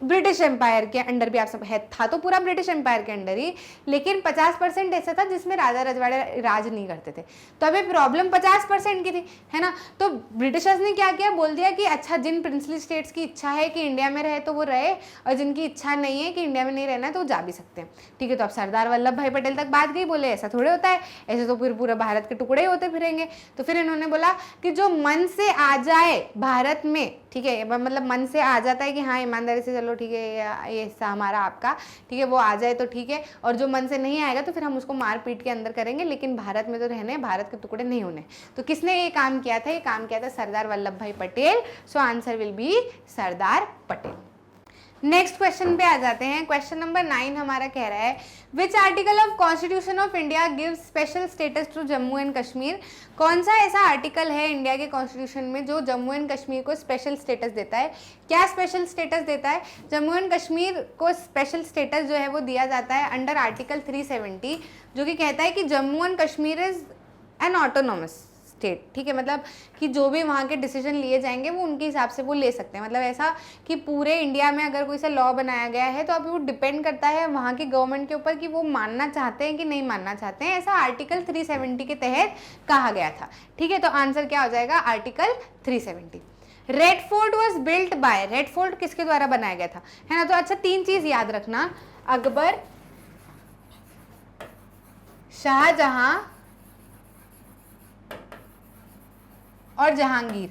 ब्रिटिश एम्पायर के अंडर भी आप सब है, था तो पूरा ब्रिटिश एम्पायर के अंडर ही, लेकिन 50% ऐसा था जिसमें राजा रजवाड़े राज नहीं करते थे। तो अभी प्रॉब्लम 50% की थी, है ना। तो ब्रिटिशर्स ने क्या किया, बोल दिया कि अच्छा जिन प्रिंसली स्टेट्स की इच्छा है कि इंडिया में रहे तो वो रहे, और जिनकी इच्छा नहीं है कि इंडिया में नहीं रहना है तो वो जा भी सकते हैं, ठीक है। तो अब सरदार वल्लभ भाई पटेल तक बात गई, बोले ऐसा थोड़े होता है, ऐसे तो फिर पूरा भारत के टुकड़े ही होते फिरेंगे। तो फिर इन्होंने बोला कि जो मन से आ जाए भारत में, ठीक है, मतलब मन से आ जाता है कि हाँ ईमानदारी से चलो चलो ठीक है ये हिस्सा हमारा आपका, ठीक है, वो आ जाए तो ठीक है, और जो मन से नहीं आएगा तो फिर हम उसको मार पीट के अंदर करेंगे, लेकिन भारत में तो रहने, भारत के टुकड़े नहीं होने। तो किसने ये काम किया था? ये काम किया था सरदार वल्लभ भाई Patel. So answer will be Sardar Patel. Next question पे आ जाते हैं। क्वेश्चन नंबर 9 हमारा कह रहा है which article of constitution of India gives special status to Jammu and Kashmir. कौन सा ऐसा आर्टिकल है इंडिया के कॉन्स्टिट्यूशन में जो जम्मू एंड कश्मीर को स्पेशल स्टेटस देता है? क्या स्पेशल स्टेटस देता है? जम्मू एंड कश्मीर को स्पेशल स्टेटस जो है वो दिया जाता है अंडर आर्टिकल 370, जो कि कहता है कि Jammu and Kashmir is an autonomous state, ठीक है, मतलब कि जो भी वहाँ के डिसीजन लिए जाएंगे वो उनके हिसाब से वो ले सकते हैं। मतलब ऐसा कि पूरे इंडिया में अगर कोई सा लॉ बनाया गया है तो अब वो डिपेंड करता है वहाँ की गवर्नमेंट के ऊपर कि वो मानना चाहते हैं कि नहीं मानना चाहते हैं। ऐसा आर्टिकल 370 के तहत कहा गया था, ठीक है। तो आंसर क्या हो जाएगा? Article 370। Red fort was built by, red fort किसके द्वारा बनाया गया था, है ना? तो अच्छा 3 चीज याद रखना, अकबर, शाहजहां और जहांगीर,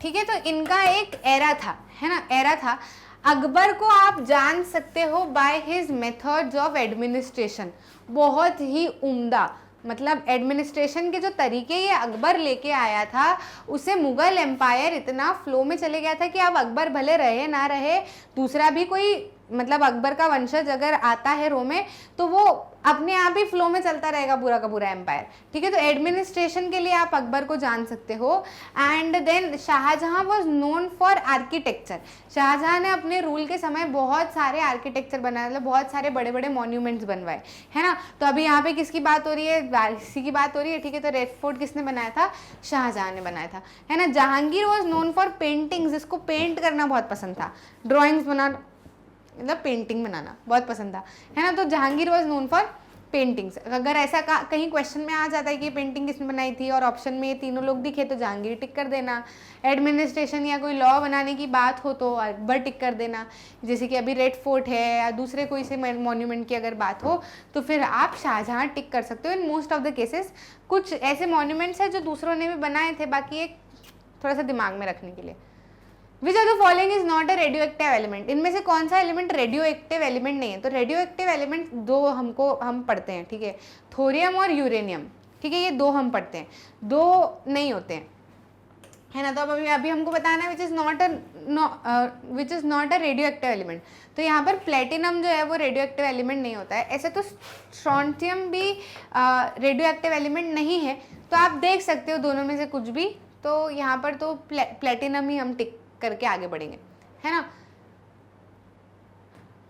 ठीक है। तो इनका एक एरा था, है ना, एरा था। अकबर को आप जान सकते हो by his methods of administration, बहुत ही उम्दा, मतलब एडमिनिस्ट्रेशन के जो तरीके ये अकबर लेके आया था उसे मुगल एम्पायर इतना फ्लो में चले गया था कि अब अकबर भले रहे ना रहे, दूसरा भी कोई मतलब अकबर का वंशज अगर आता है रो में तो वो अपने आप ही फ्लो में चलता रहेगा पूरा का पूरा एम्पायर, ठीक है। तो एडमिनिस्ट्रेशन के लिए आप अकबर को जान सकते हो। And then Shahjahan was known for architecture, Shahjahan ने अपने रूल के समय बहुत सारे आर्किटेक्चर बनाए, मतलब बहुत सारे बड़े बड़े मॉन्यूमेंट्स बनवाए, है ना। तो अभी यहाँ पे किसकी बात हो रही है? वाराणसी की बात हो रही है, ठीक है। तो रेड फोर्ट किसने बनाया था? शाहजहां ने बनाया था, है ना। Jahangir was known for paintings, जिसको पेंट करना बहुत पसंद था, ड्रॉइंग्स बनाना, मतलब पेंटिंग बनाना बहुत पसंद था, है ना। तो Jahangir was known for paintings. अगर ऐसा कहीं क्वेश्चन में आ जाता है कि पेंटिंग किसने बनाई थी और ऑप्शन में ये तीनों लोग दिखे तो जहांगीर टिक कर देना। एडमिनिस्ट्रेशन या कोई लॉ बनाने की बात हो तो अकबर टिक कर देना, जैसे कि अभी रेड फोर्ट है या दूसरे कोई से मॉन्यूमेंट की अगर बात हो तो फिर आप शाहजहां टिक कर सकते हो in most of the cases. कुछ ऐसे मॉन्यूमेंट्स हैं जो दूसरों ने भी बनाए थे, बाकी एक थोड़ा सा दिमाग में रखने के लिए। Which of the following is not a radio active element, इनमें से कौन सा एलिमेंट रेडियो एक्टिव एलिमेंट नहीं है? तो रेडियो एक्टिव एलिमेंट 2 हम पढ़ते हैं, ठीक है, थोरियम और यूरेनियम, ठीक है, ये 2 हम पढ़ते हैं, 2 नहीं होते हैं, है ना। तो अब अभी हमको बताना है which is not a radio active element. तो यहाँ पर प्लेटिनम जो है वो रेडियो एक्टिव एलिमेंट नहीं होता है। ऐसे तो स्ट्रोंटियम भी रेडियो एक्टिव एलिमेंट नहीं है, तो आप देख सकते हो दोनों में से कुछ भी। तो यहाँ पर तो प्लेटिनम ही हम टिक करके आगे बढ़ेंगे, है ना।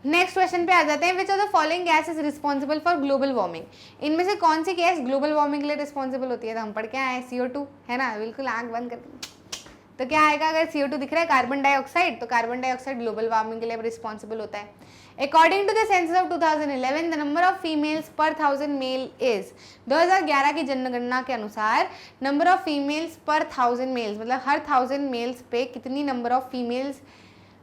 नेक्स्ट क्वेश्चन पे आ जाते हैं। Which of the following gas is responsible for global warming, इनमें से कौन सी गैस ग्लोबल वार्मिंग के लिए रिस्पॉन्सिबल होती है? तो हम पढ़ के आए CO2, है ना, बिल्कुल आंख बंद करके। तो क्या आएगा? अगर CO2 दिख रहा है, कार्बन डाइऑक्साइड, तो कार्बन डाइऑक्साइड ग्लोबल वार्मिंग के लिए रिस्पॉन्सिबल होता है। According to the census of 2011 the number of females per 1000 mail is, 2011 की जनगणना के अनुसार number of females per 1000 mails, मतलब हर 1000 मेल्स पे कितनी नंबर ऑफ फीमेल्स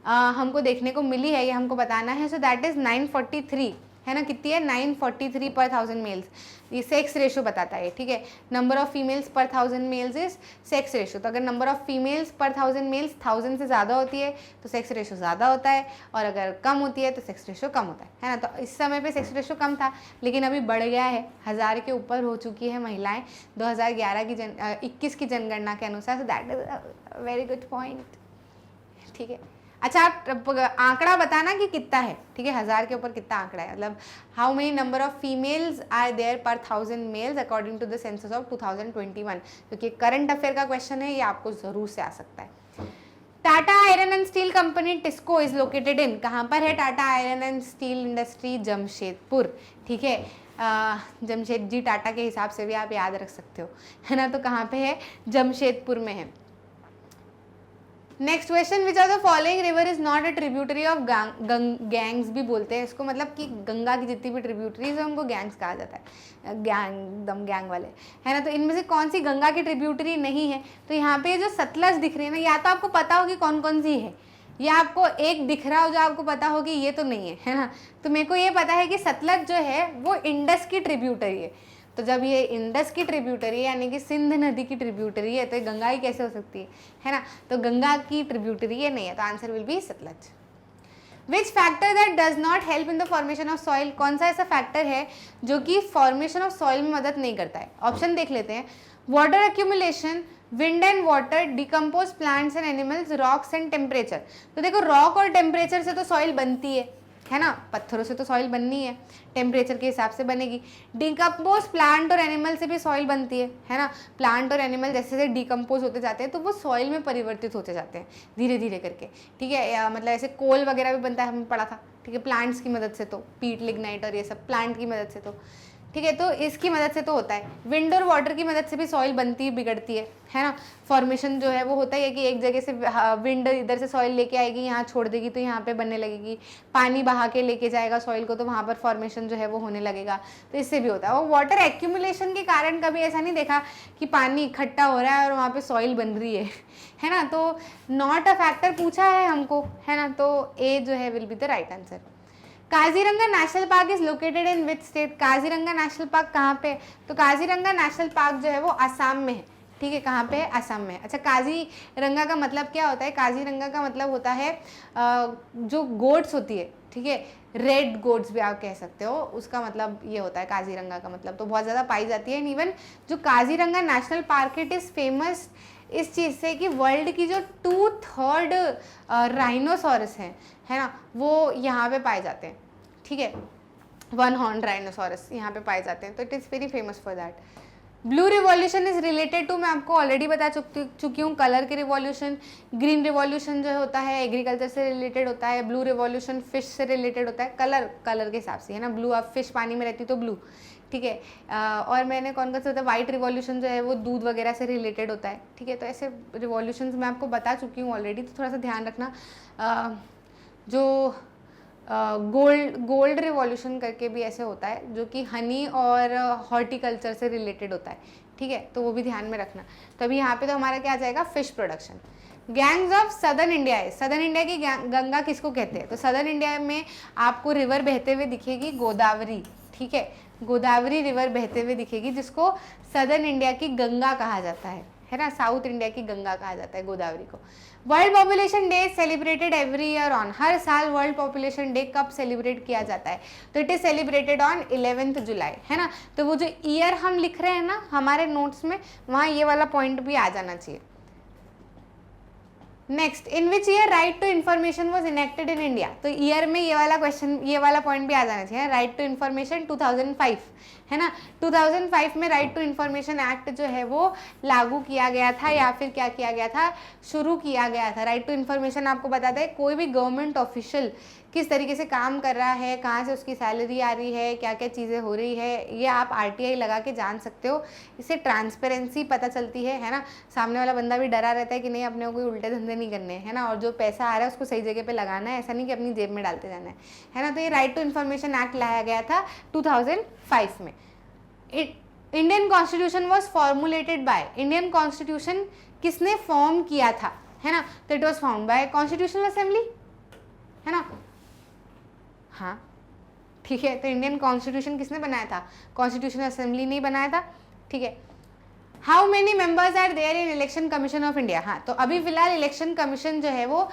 हमको देखने को मिली है, ये हमको बताना है। सो दैट इज 943, है ना, कितनी है? 943 पर 1000 मेल्स, ये सेक्स रेशो बताता है, ठीक है। Number of females per 1000 mails is sex ratio. तो अगर number of females per 1000 mails 1000 से ज़्यादा होती है तो सेक्स रेशो ज़्यादा होता है, और अगर कम होती है तो सेक्स रेशो कम होता है ना। तो इस समय पे सेक्स रेशो कम था, लेकिन अभी बढ़ गया है, 1000 के ऊपर हो चुकी है महिलाएं 2011 की 21 की जनगणना के अनुसार। So that is very good point, ठीक है। अच्छा आप आंकड़ा बताना कि कितना है, ठीक है, 1000 के ऊपर कितना आंकड़ा है, मतलब how many number of females are there per 1000 males according to the census of 2021, क्योंकि करंट अफेयर का क्वेश्चन है, ये आपको जरूर से आ सकता है। Tata iron and steel company TISCO is located in, कहाँ पर है Tata iron and steel industry? Jamshedpur, ठीक है। जमशेदजी टाटा के हिसाब से भी आप याद रख सकते हो, है ना। तो कहाँ पे है? जमशेदपुर में है। Next question, which of the following river is not a tributary of gangs भी बोलते हैं इसको, मतलब कि गंगा की जितनी भी ट्रिब्यूटरीज है उनको गैंग्स कहा जाता है, गैंग दम गैंग वाले, है ना। तो इनमें से कौन सी गंगा की ट्रिब्यूटरी नहीं है? तो यहाँ पे जो सतलज दिख रही है ना, या तो आपको पता होगी कौन कौन सी है, या आपको एक दिख रहा हो जो आपको पता हो कि ये तो नहीं है, है ना। तो मेरे को ये पता है कि सतलज जो है वो इंडस की ट्रिब्यूटरी है, तो जब ये इंडस की ट्रिब्यूटरी है यानी कि सिंध नदी की ट्रिब्यूटरी है तो ये गंगा ही कैसे हो सकती है ना, तो गंगा की ट्रिब्यूटरी ये नहीं है, तो answer will be Sutlej. Which factor that does not help in the formation of soil, कौन सा ऐसा फैक्टर है जो कि फॉर्मेशन ऑफ सॉइल में मदद नहीं करता है। ऑप्शन देख लेते हैं, water accumulation, wind and water, decompose plants and animals, rocks and temperature. तो देखो रॉक और टेम्परेचर से तो सॉइल बनती है ना, पत्थरों से तो सॉइल बननी है, टेम्परेचर के हिसाब से बनेगी। डिकम्पोज प्लांट और एनिमल से भी सॉइल बनती है ना, प्लांट और एनिमल जैसे जैसे डिकम्पोज होते जाते हैं तो वो सॉइल में परिवर्तित होते जाते हैं धीरे धीरे करके, ठीक है। मतलब ऐसे कोल वगैरह भी बनता है, हमने पढ़ा था, ठीक है, प्लांट्स की मदद से, तो पीट, लिग्नाइट और ये सब प्लांट की मदद से, तो ठीक है, तो इसकी मदद से तो होता है। विंड और वाटर की मदद से भी सॉइल बनती बिगड़ती है ना, फॉर्मेशन जो है वो होता ही है कि एक जगह से विंड इधर से सॉइल लेके आएगी, यहाँ छोड़ देगी तो यहाँ पे बनने लगेगी, पानी बहा के लेके जाएगा सॉइल को तो वहाँ पर फॉर्मेशन जो है वो होने लगेगा, तो इससे भी होता है। और वाटर एक्यूमुलेशन के कारण कभी ऐसा नहीं देखा कि पानी इकट्ठा हो रहा है और वहाँ पे सॉइल बन रही है ना, तो नॉट अ फैक्टर पूछा है हमको, है ना, तो ए जो है will be the right answer. Kaziranga national park is located in which state, Kaziranga national park कहाँ पे, तो काजीरंगा नेशनल पार्क जो है वो आसाम में है, ठीक है, कहाँ पे है, आसाम में। अच्छा, काजीरंगा का मतलब क्या होता है, काजीरंगा का मतलब होता है जो गोट्स होती है, ठीक है, रेड गोट्स भी आप कह सकते हो, उसका मतलब ये होता है काजीरंगा का मतलब, तो बहुत ज़्यादा पाई जाती है। इवन जो Kaziranga national park it is famous इस चीज़ से कि वर्ल्ड की जो 2/3 राइनोसॉरस हैं, है ना, वो यहाँ पे पाए जाते हैं, ठीक है, 1 हॉर्न राइनोसॉरस यहाँ पे पाए जाते हैं, तो it is very famous for that. Blue revolution is related to, मैं आपको ऑलरेडी बता चुकी हूँ, कलर के रिवॉल्यूशन। ग्रीन रिवॉल्यूशन जो होता है एग्रीकल्चर से रिलेटेड होता है, ब्लू रिवॉल्यूशन फिश से रिलेटेड होता है, कलर के हिसाब से, है ना, ब्लू, अब फिश पानी में रहती तो ब्लू, ठीक है। और मैंने कौन सा होता है, वाइट रिवॉल्यूशन जो है वो दूध वगैरह से रिलेटेड होता है, ठीक है। तो ऐसे रिवॉल्यूशंस मैं आपको बता चुकी हूँ ऑलरेडी, तो थोड़ा सा ध्यान रखना। जो गोल्ड रिवॉल्यूशन करके भी ऐसे होता है जो कि हनी और हॉर्टिकल्चर से रिलेटेड होता है, ठीक है, तो वो भी ध्यान में रखना। तो अभी यहाँ पे तो हमारा क्या आ जाएगा, fish production. Gangs of southern India है, सदर्न इंडिया की गंगा किसको कहते हैं, तो सदर्न इंडिया में आपको रिवर बहते हुए दिखेगी गोदावरी, ठीक है, गोदावरी रिवर बहते हुए दिखेगी, जिसको सदर्न इंडिया की गंगा कहा जाता है ना, साउथ इंडिया की गंगा कहा जाता है गोदावरी को। World population day celebrated every year on, हर साल वर्ल्ड पॉपुलेशन डे कब सेलिब्रेट किया जाता है, तो it is celebrated on 11 July, है ना। तो वो जो ईयर हम लिख रहे हैं ना हमारे नोट्स में, वहाँ ये वाला पॉइंट भी आ जाना चाहिए। Next, in which year right to information was enacted in India, तो ईयर में ये वाला क्वेश्चन, ये वाला पॉइंट भी आ जाना चाहिए। राइट टू इन्फॉर्मेशन 2005, है ना, 2005 में राइट टू इन्फॉर्मेशन एक्ट जो है वो लागू किया गया था, या फिर क्या किया गया था, शुरू किया गया था। राइट टू इन्फॉर्मेशन आपको बताता है कोई भी गवर्नमेंट ऑफिशियल किस तरीके से काम कर रहा है, कहाँ से उसकी सैलरी आ रही है, क्या क्या चीज़ें हो रही है, ये आप RTI लगा के जान सकते हो। इससे ट्रांसपेरेंसी पता चलती है ना, सामने वाला बंदा भी डरा रहता है कि नहीं अपने को कोई उल्टे धंधे नहीं करने, है ना, और जो पैसा आ रहा है उसको सही जगह पे लगाना है, ऐसा नहीं कि अपनी जेब में डालते जाना है ना। तो ये राइट टू इन्फॉर्मेशन एक्ट लाया गया था 2005 में। Indian constitution was formulated bye, Indian constitution किसने फॉर्म किया था, है ना, तो it was form by constitutional assembly, है ना, हाँ ठीक है। तो इंडियन कॉन्स्टिट्यूशन किसने बनाया था, कॉन्स्टिट्यूशनल असेंबली ने बनाया था, ठीक है। How many members are there in election commission of India, हाँ तो अभी फिलहाल इलेक्शन कमीशन जो है वो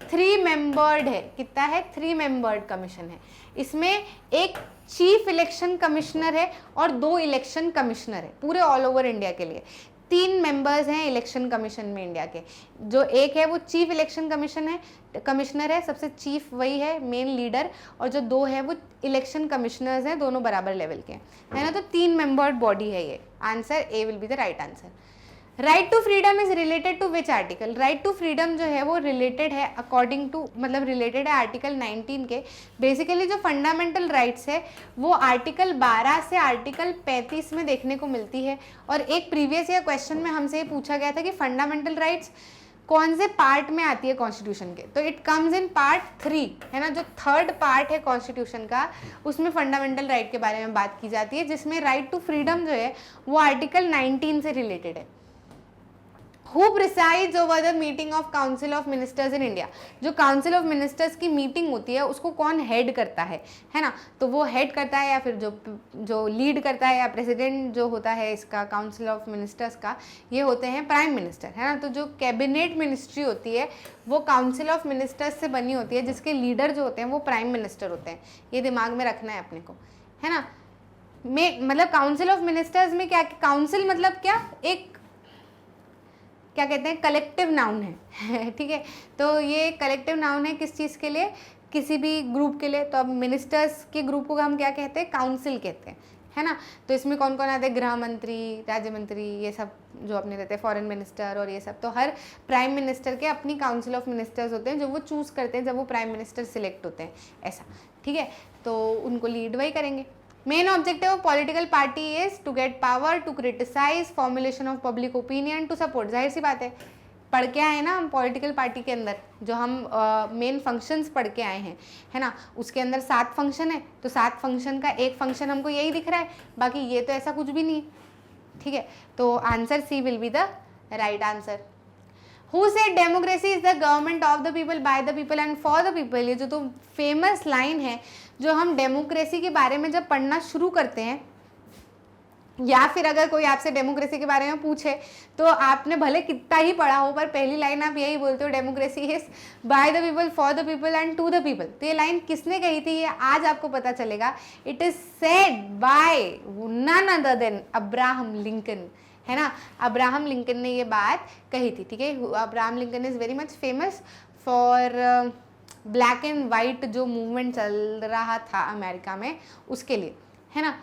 3 मेंबर्ड है, कितना है, 3 मेंबर्ड कमीशन है। इसमें एक चीफ इलेक्शन कमिश्नर है और 2 इलेक्शन कमिश्नर है पूरे ऑल ओवर इंडिया के लिए। 3 मेंबर्स हैं इलेक्शन कमीशन में इंडिया के, जो एक है वो चीफ इलेक्शन कमिश्नर है, सबसे चीफ वही है, मेन लीडर, और जो 2 है वो इलेक्शन कमिश्नर्स हैं, दोनों बराबर लेवल के, है ना। तो 3 मेंबर्ड बॉडी है ये, answer A will be the right answer. Right to freedom is related to which article, right to freedom जो है वो रिलेटेड है अकॉर्डिंग टू, मतलब रिलेटेड है आर्टिकल 19 के। बेसिकली जो फंडामेंटल राइट्स है वो आर्टिकल 12 से आर्टिकल 35 में देखने को मिलती है। और एक प्रीवियस ईयर क्वेश्चन में हमसे ये पूछा गया था कि फंडामेंटल राइट्स कौन से पार्ट में आती है कॉन्स्टिट्यूशन के, तो इट कम्स इन पार्ट 3, है ना, जो 3rd पार्ट है कॉन्स्टिट्यूशन का, उसमें फंडामेंटल राइट के बारे में बात की जाती है, जिसमें राइट टू फ्रीडम जो है वो आर्टिकल 19 से रिलेटेड है। Who presides over the meeting of council of ministers in India, जो काउंसिल ऑफ मिनिस्टर्स की मीटिंग होती है उसको कौन हेड करता है ना, तो वो हेड करता है या फिर जो लीड करता है या प्रेसिडेंट जो होता है इसका काउंसिल ऑफ मिनिस्टर्स का, ये होते हैं प्राइम मिनिस्टर, है ना। तो जो कैबिनेट मिनिस्ट्री होती है वो काउंसिल ऑफ मिनिस्टर्स से बनी होती है, जिसके लीडर जो होते हैं वो प्राइम मिनिस्टर होते हैं। ये दिमाग में रखना है अपने को, है ना। मतलब काउंसिल ऑफ मिनिस्टर्स में क्या, काउंसिल मतलब क्या, एक क्या कहते हैं, कलेक्टिव नाउन है ठीक है। तो ये कलेक्टिव नाउन है किस चीज़ के लिए, किसी भी ग्रुप के लिए। तो अब मिनिस्टर्स के ग्रुप को हम क्या कहते हैं, काउंसिल कहते हैं, है ना। तो इसमें कौन कौन आते हैं, गृह मंत्री, राज्य मंत्री, ये सब जो अपने रहते हैं, फॉरेन मिनिस्टर और ये सब। तो हर प्राइम मिनिस्टर के अपनी काउंसिल ऑफ मिनिस्टर्स होते हैं जो वो चूज़ करते हैं जब वो प्राइम मिनिस्टर सिलेक्ट होते हैं, ऐसा, ठीक है। तो उनको लीड वही करेंगे। Main objective of political party is to get power, to criticise, formulation of public opinion, to support. जाहिर सी बात है, पढ़ के आए ना हम पॉलिटिकल पार्टी के अंदर, जो हम मेन फंक्शंस पढ़ के आए हैं, है ना। उसके अंदर 7 फंक्शन है, तो 7 फंक्शन का एक फंक्शन हमको यही दिख रहा है, बाकी ये तो ऐसा कुछ भी नहीं है, ठीक है। तो answer C will be the right answer. Who said democracy is the government of the people, by the people and for the people? ये जो तो फेमस लाइन है, जो हम डेमोक्रेसी के बारे में जब पढ़ना शुरू करते हैं, या फिर अगर कोई आपसे डेमोक्रेसी के बारे में पूछे तो आपने भले कितना ही पढ़ा हो, पर पहली लाइन आप यही बोलते हो, democracy is by the people, for the people and to the people. तो ये लाइन किसने कही थी, ये आज आपको पता चलेगा। It is said by none other than Abraham Lincoln, है ना। अब्राहम लिंकन ने ये बात कही थी, ठीक है। Abraham Lincoln is very much famous for black and white जो मूवमेंट चल रहा था अमेरिका में, उसके लिए, है ना।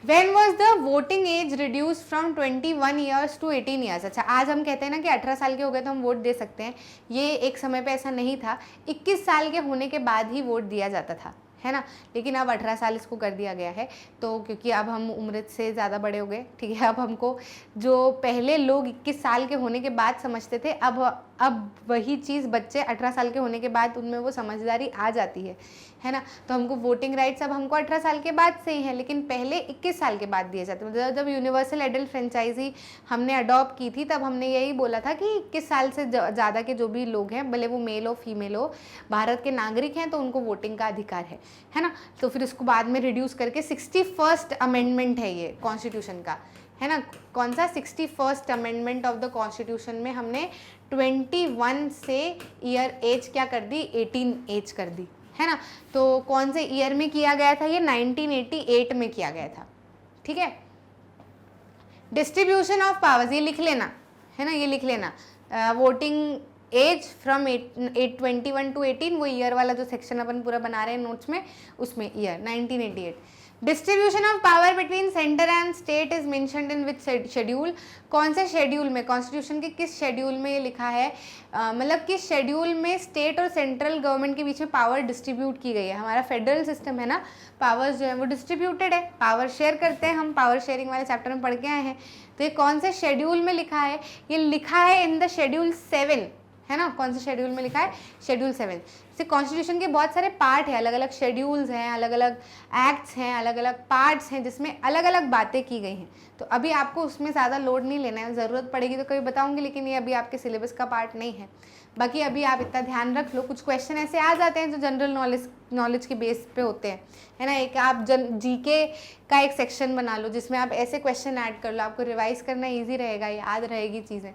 When was the voting age reduced from 21 years to 18 years? अच्छा, आज हम कहते हैं ना कि 18 साल के हो गए तो हम वोट दे सकते हैं। ये एक समय पे ऐसा नहीं था, 21 साल के होने के बाद ही वोट दिया जाता था, है ना। लेकिन अब 18 साल इसको कर दिया गया है, तो क्योंकि अब हम उम्र से ज़्यादा बड़े हो गए, ठीक है। अब हमको जो पहले लोग 21 साल के होने के बाद समझते थे, अब वही चीज़ बच्चे 18 साल के होने के बाद उनमें वो समझदारी आ जाती है ना। तो हमको वोटिंग राइट्स अब हमको 18 साल के बाद से ही हैं, लेकिन पहले 21 साल के बाद दिए जाते हैं। जब यूनिवर्सल एडल्ट फ्रेंचाइजी हमने अडॉप्ट की थी, तब हमने यही बोला था कि 21 साल से ज़्यादा के जो भी लोग हैं, भले वो मेल हो फीमेल हो, भारत के नागरिक हैं, तो उनको वोटिंग का अधिकार है ना। तो फिर उसको बाद में रिड्यूस करके 61st अमेंडमेंट है ये कॉन्स्टिट्यूशन का, है ना। कौन सा, 61st amendment of the constitution में हमने 21 से ईयर एज क्या कर दी, 18 एज कर दी, है ना। तो कौन से ईयर में किया गया था, ये 1988 में किया गया था, ठीक है। डिस्ट्रीब्यूशन ऑफ पावर्स, ये लिख लेना, है ना, ये लिख लेना। वोटिंग एज फ्रॉम 21 टू 18, वो ईयर वाला जो सेक्शन अपन पूरा बना रहे हैं नोट्स में, उसमें year 1988। Distribution of power between centre and state is mentioned in which schedule? कौन से शेड्यूल में, कॉन्स्टिट्यूशन के किस शेड्यूल में ये लिखा है, मतलब किस शेड्यूल में स्टेट और सेंट्रल गवर्नमेंट के बीच में पावर डिस्ट्रीब्यूट की गई है। हमारा फेडरल सिस्टम है ना, पावर्स जो है वो डिस्ट्रीब्यूटेड है, पावर शेयर करते हैं हम, पावर शेयरिंग वाले चैप्टर में पढ़ के आए हैं। तो ये कौन से शेड्यूल में लिखा है, ये लिखा है इन द शेड्यूल 7, है ना। कौन से शेड्यूल में लिखा है, शेड्यूल 7। से कॉन्स्टिट्यूशन के बहुत सारे पार्ट हैं, अलग अलग शेड्यूल्स हैं, अलग अलग एक्ट्स हैं, अलग अलग पार्ट्स हैं, जिसमें अलग अलग बातें की गई हैं। तो अभी आपको उसमें ज़्यादा लोड नहीं लेना है, ज़रूरत पड़ेगी तो कभी बताऊंगी, लेकिन ये अभी आपके सिलेबस का पार्ट नहीं है। बाकी अभी आप इतना ध्यान रख लो, कुछ क्वेश्चन ऐसे आ जाते हैं जो जनरल नॉलेज के बेस पे होते हैं, है ना। एक आप जीके का एक सेक्शन बना लो जिसमें आप ऐसे क्वेश्चन ऐड कर लो, आपको रिवाइज करना ईजी रहेगा, याद रहेगी चीज़ें,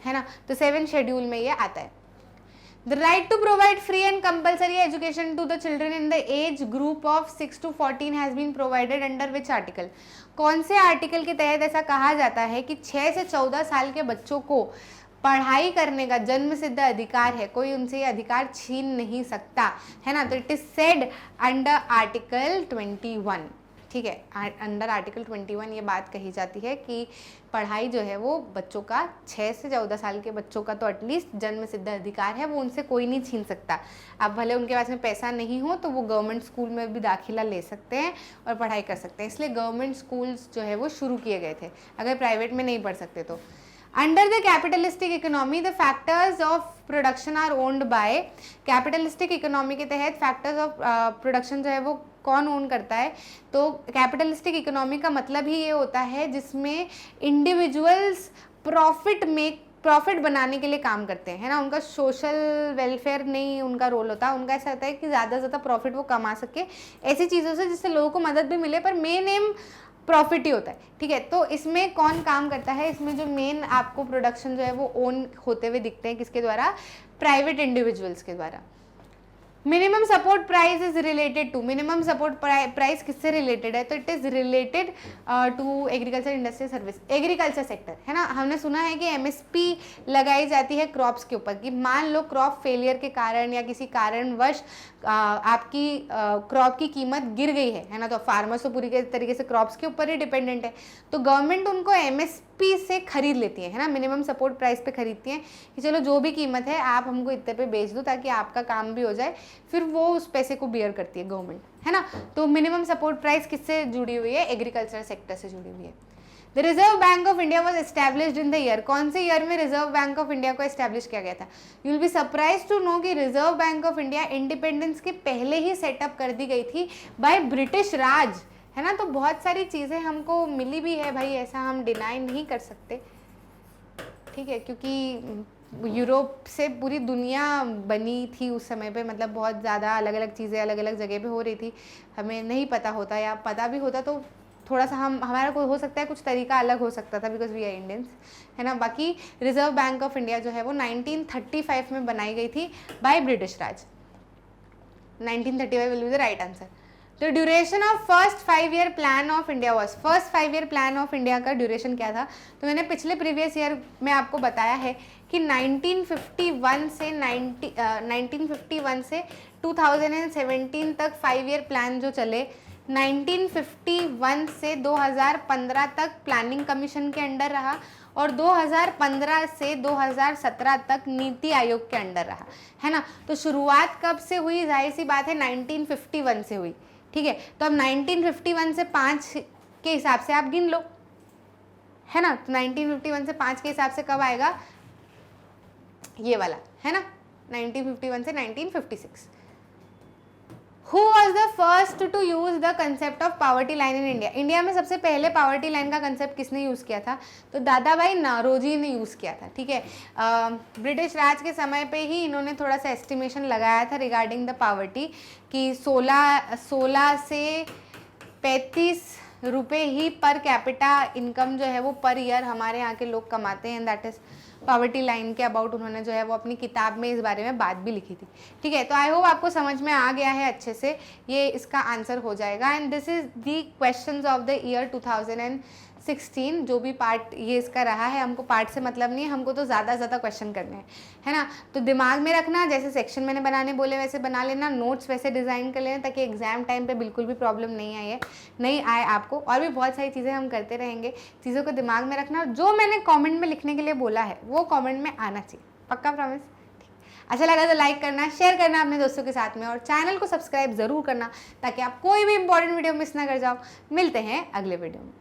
है ना। तो 7 शेड्यूल में ये आता है। The right to provide free and compulsory education to the children in the age group of 6 to 14 has been provided under which article? कौन से आर्टिकल के तहत ऐसा कहा जाता है कि 6 से 14 साल के बच्चों को पढ़ाई करने का जन्म सिद्ध अधिकार है, कोई उनसे ये अधिकार छीन नहीं सकता, है ना। तो it is said under article 21, ठीक है। अंडर आर्टिकल 21 ये बात कही जाती है कि पढ़ाई जो है वो बच्चों का 6 से 14 साल के बच्चों का तो एटलीस्ट जन्म सिद्ध अधिकार है, वो उनसे कोई नहीं छीन सकता। अब भले उनके पास में पैसा नहीं हो तो वो गवर्नमेंट स्कूल में भी दाखिला ले सकते हैं और पढ़ाई कर सकते हैं। इसलिए गवर्नमेंट स्कूल्स जो है वो शुरू किए गए थे, अगर प्राइवेट में नहीं पढ़ सकते तो। Under the capitalistic economy the factors of production are owned by, capitalistic economy के तहत फैक्टर्स ऑफ प्रोडक्शन जो है वो कौन ओन करता है? तो कैपिटलिस्टिक इकोनॉमी का मतलब ही ये होता है जिसमें इंडिविजुअल्स प्रॉफिट मेक प्रॉफिट बनाने के लिए काम करते हैं, है ना, उनका सोशल वेलफेयर नहीं उनका रोल होता, उनका ऐसा होता है कि ज़्यादा से ज़्यादा प्रॉफिट वो कमा सके ऐसी चीज़ों से जिससे लोगों को मदद भी मिले, पर मेन एम प्रॉफिट ही होता है, ठीक है। तो इसमें कौन काम करता है, इसमें जो मेन आपको प्रोडक्शन जो है वो ओन होते हुए दिखते हैं, किसके द्वारा, प्राइवेट इंडिविजुअल्स के द्वारा। Minimum support price is related to, minimum support price किससे रिलेटेड है, तो it is related to agriculture industry service, agriculture sector, है ना। हमने सुना है कि एमएसपी लगाई जाती है क्रॉप्स के ऊपर, कि मान लो क्रॉप फेलियर के कारण या किसी कारणवश आपकी क्रॉप की कीमत गिर गई है ना, तो फार्मर्स तो पूरी तरीके से क्रॉप्स के ऊपर ही डिपेंडेंट है, तो गवर्नमेंट उनको एमएसपी से खरीद लेती है ना, मिनिमम सपोर्ट प्राइस पे खरीदती है कि चलो जो भी कीमत है आप हमको इतने पे बेच दो ताकि आपका काम भी हो जाए, फिर वो उस पैसे को बियर करती है गवर्नमेंट, है ना। तो मिनिमम सपोर्ट प्राइस किससे जुड़ी हुई है, एग्रीकल्चर सेक्टर से जुड़ी हुई है। The reserve bank of India was established in the year, कौन से ईयर में रिजर्व बैंक ऑफ इंडिया को एस्टैब्लिश किया गया था। You will be surprise to know कि reserve bank of India independence के पहले ही सेटअप कर दी गई थी बाय ब्रिटिश राज, है ना। तो बहुत सारी चीज़ें हमको मिली भी है भाई, ऐसा हम डिनाई नहीं कर सकते, ठीक है, क्योंकि यूरोप से पूरी दुनिया बनी थी उस समय पे, मतलब बहुत ज़्यादा अलग अलग चीज़ें अलग अलग जगह पे हो रही थी, हमें नहीं पता होता, या पता भी होता तो थोड़ा सा हमारा कोई हो सकता है कुछ तरीका अलग हो सकता था, बिकॉज वी आर इंडियंस, है ना। बाकी रिजर्व बैंक ऑफ इंडिया जो है वो 1935 में बनाई गई थी by British Raj, 1935 will be the right answer. The duration of first 5 year plan of India was, first 5 year plan of India का ड्यूरेशन क्या था, तो मैंने पिछले प्रीवियस ईयर में आपको बताया है कि 1951 से 2017 तक 5 ईयर प्लान जो चले, 1951 से 2015 तक प्लानिंग कमीशन के अंडर रहा, और 2015 से 2017 तक नीति आयोग के अंडर रहा, है ना। तो शुरुआत कब से हुई, जाहिर सी बात है 1951 से हुई, ठीक है। तो अब 1951 से 5 के हिसाब से आप गिन लो, है ना। तो 1951 से 5 के हिसाब से कब आएगा, ये वाला, है ना, 1951 से 1956। Who was the first to use the concept of poverty line in India? India में सबसे पहले पावर्टी लाइन का कंसेप्ट किसने यूज़ किया था, तो दादा भाई नारोजी ने यूज़ किया था, ठीक है। ब्रिटिश राज के समय पे ही इन्होंने थोड़ा सा एस्टिमेशन लगाया था रिगार्डिंग द पावर्टी, कि 16 से 35 रुपये ही पर कैपिटा इनकम जो है वो पर ईयर हमारे यहाँ के लोग कमाते हैं, दैट इज़ पॉवर्टी लाइन के अबाउट उन्होंने जो है वो अपनी किताब में इस बारे में बात भी लिखी थी, ठीक है। तो आई होप आपको समझ में आ गया है अच्छे से, ये इसका आंसर हो जाएगा। And this is the questions of the year 2016, जो भी पार्ट ये इसका रहा है, हमको पार्ट से मतलब नहीं है, हमको तो ज़्यादा से ज़्यादा क्वेश्चन करने हैं, है ना। तो दिमाग में रखना, जैसे सेक्शन मैंने बनाने बोले वैसे बना लेना, नोट्स वैसे डिज़ाइन कर लेना, ताकि एग्जाम टाइम पे बिल्कुल भी प्रॉब्लम नहीं आए आपको। और भी बहुत सारी चीज़ें हम करते रहेंगे, चीज़ों को दिमाग में रखना, जो मैंने कॉमेंट में लिखने के लिए बोला है वो कॉमेंट में आना चाहिए, पक्का प्रॉमिस। अच्छा लगा तो लाइक करना, शेयर करना अपने दोस्तों के साथ में, और चैनल को सब्सक्राइब ज़रूर करना ताकि आप कोई भी इंपॉर्टेंट वीडियो मिस ना कर जाओ। मिलते हैं अगले वीडियो में।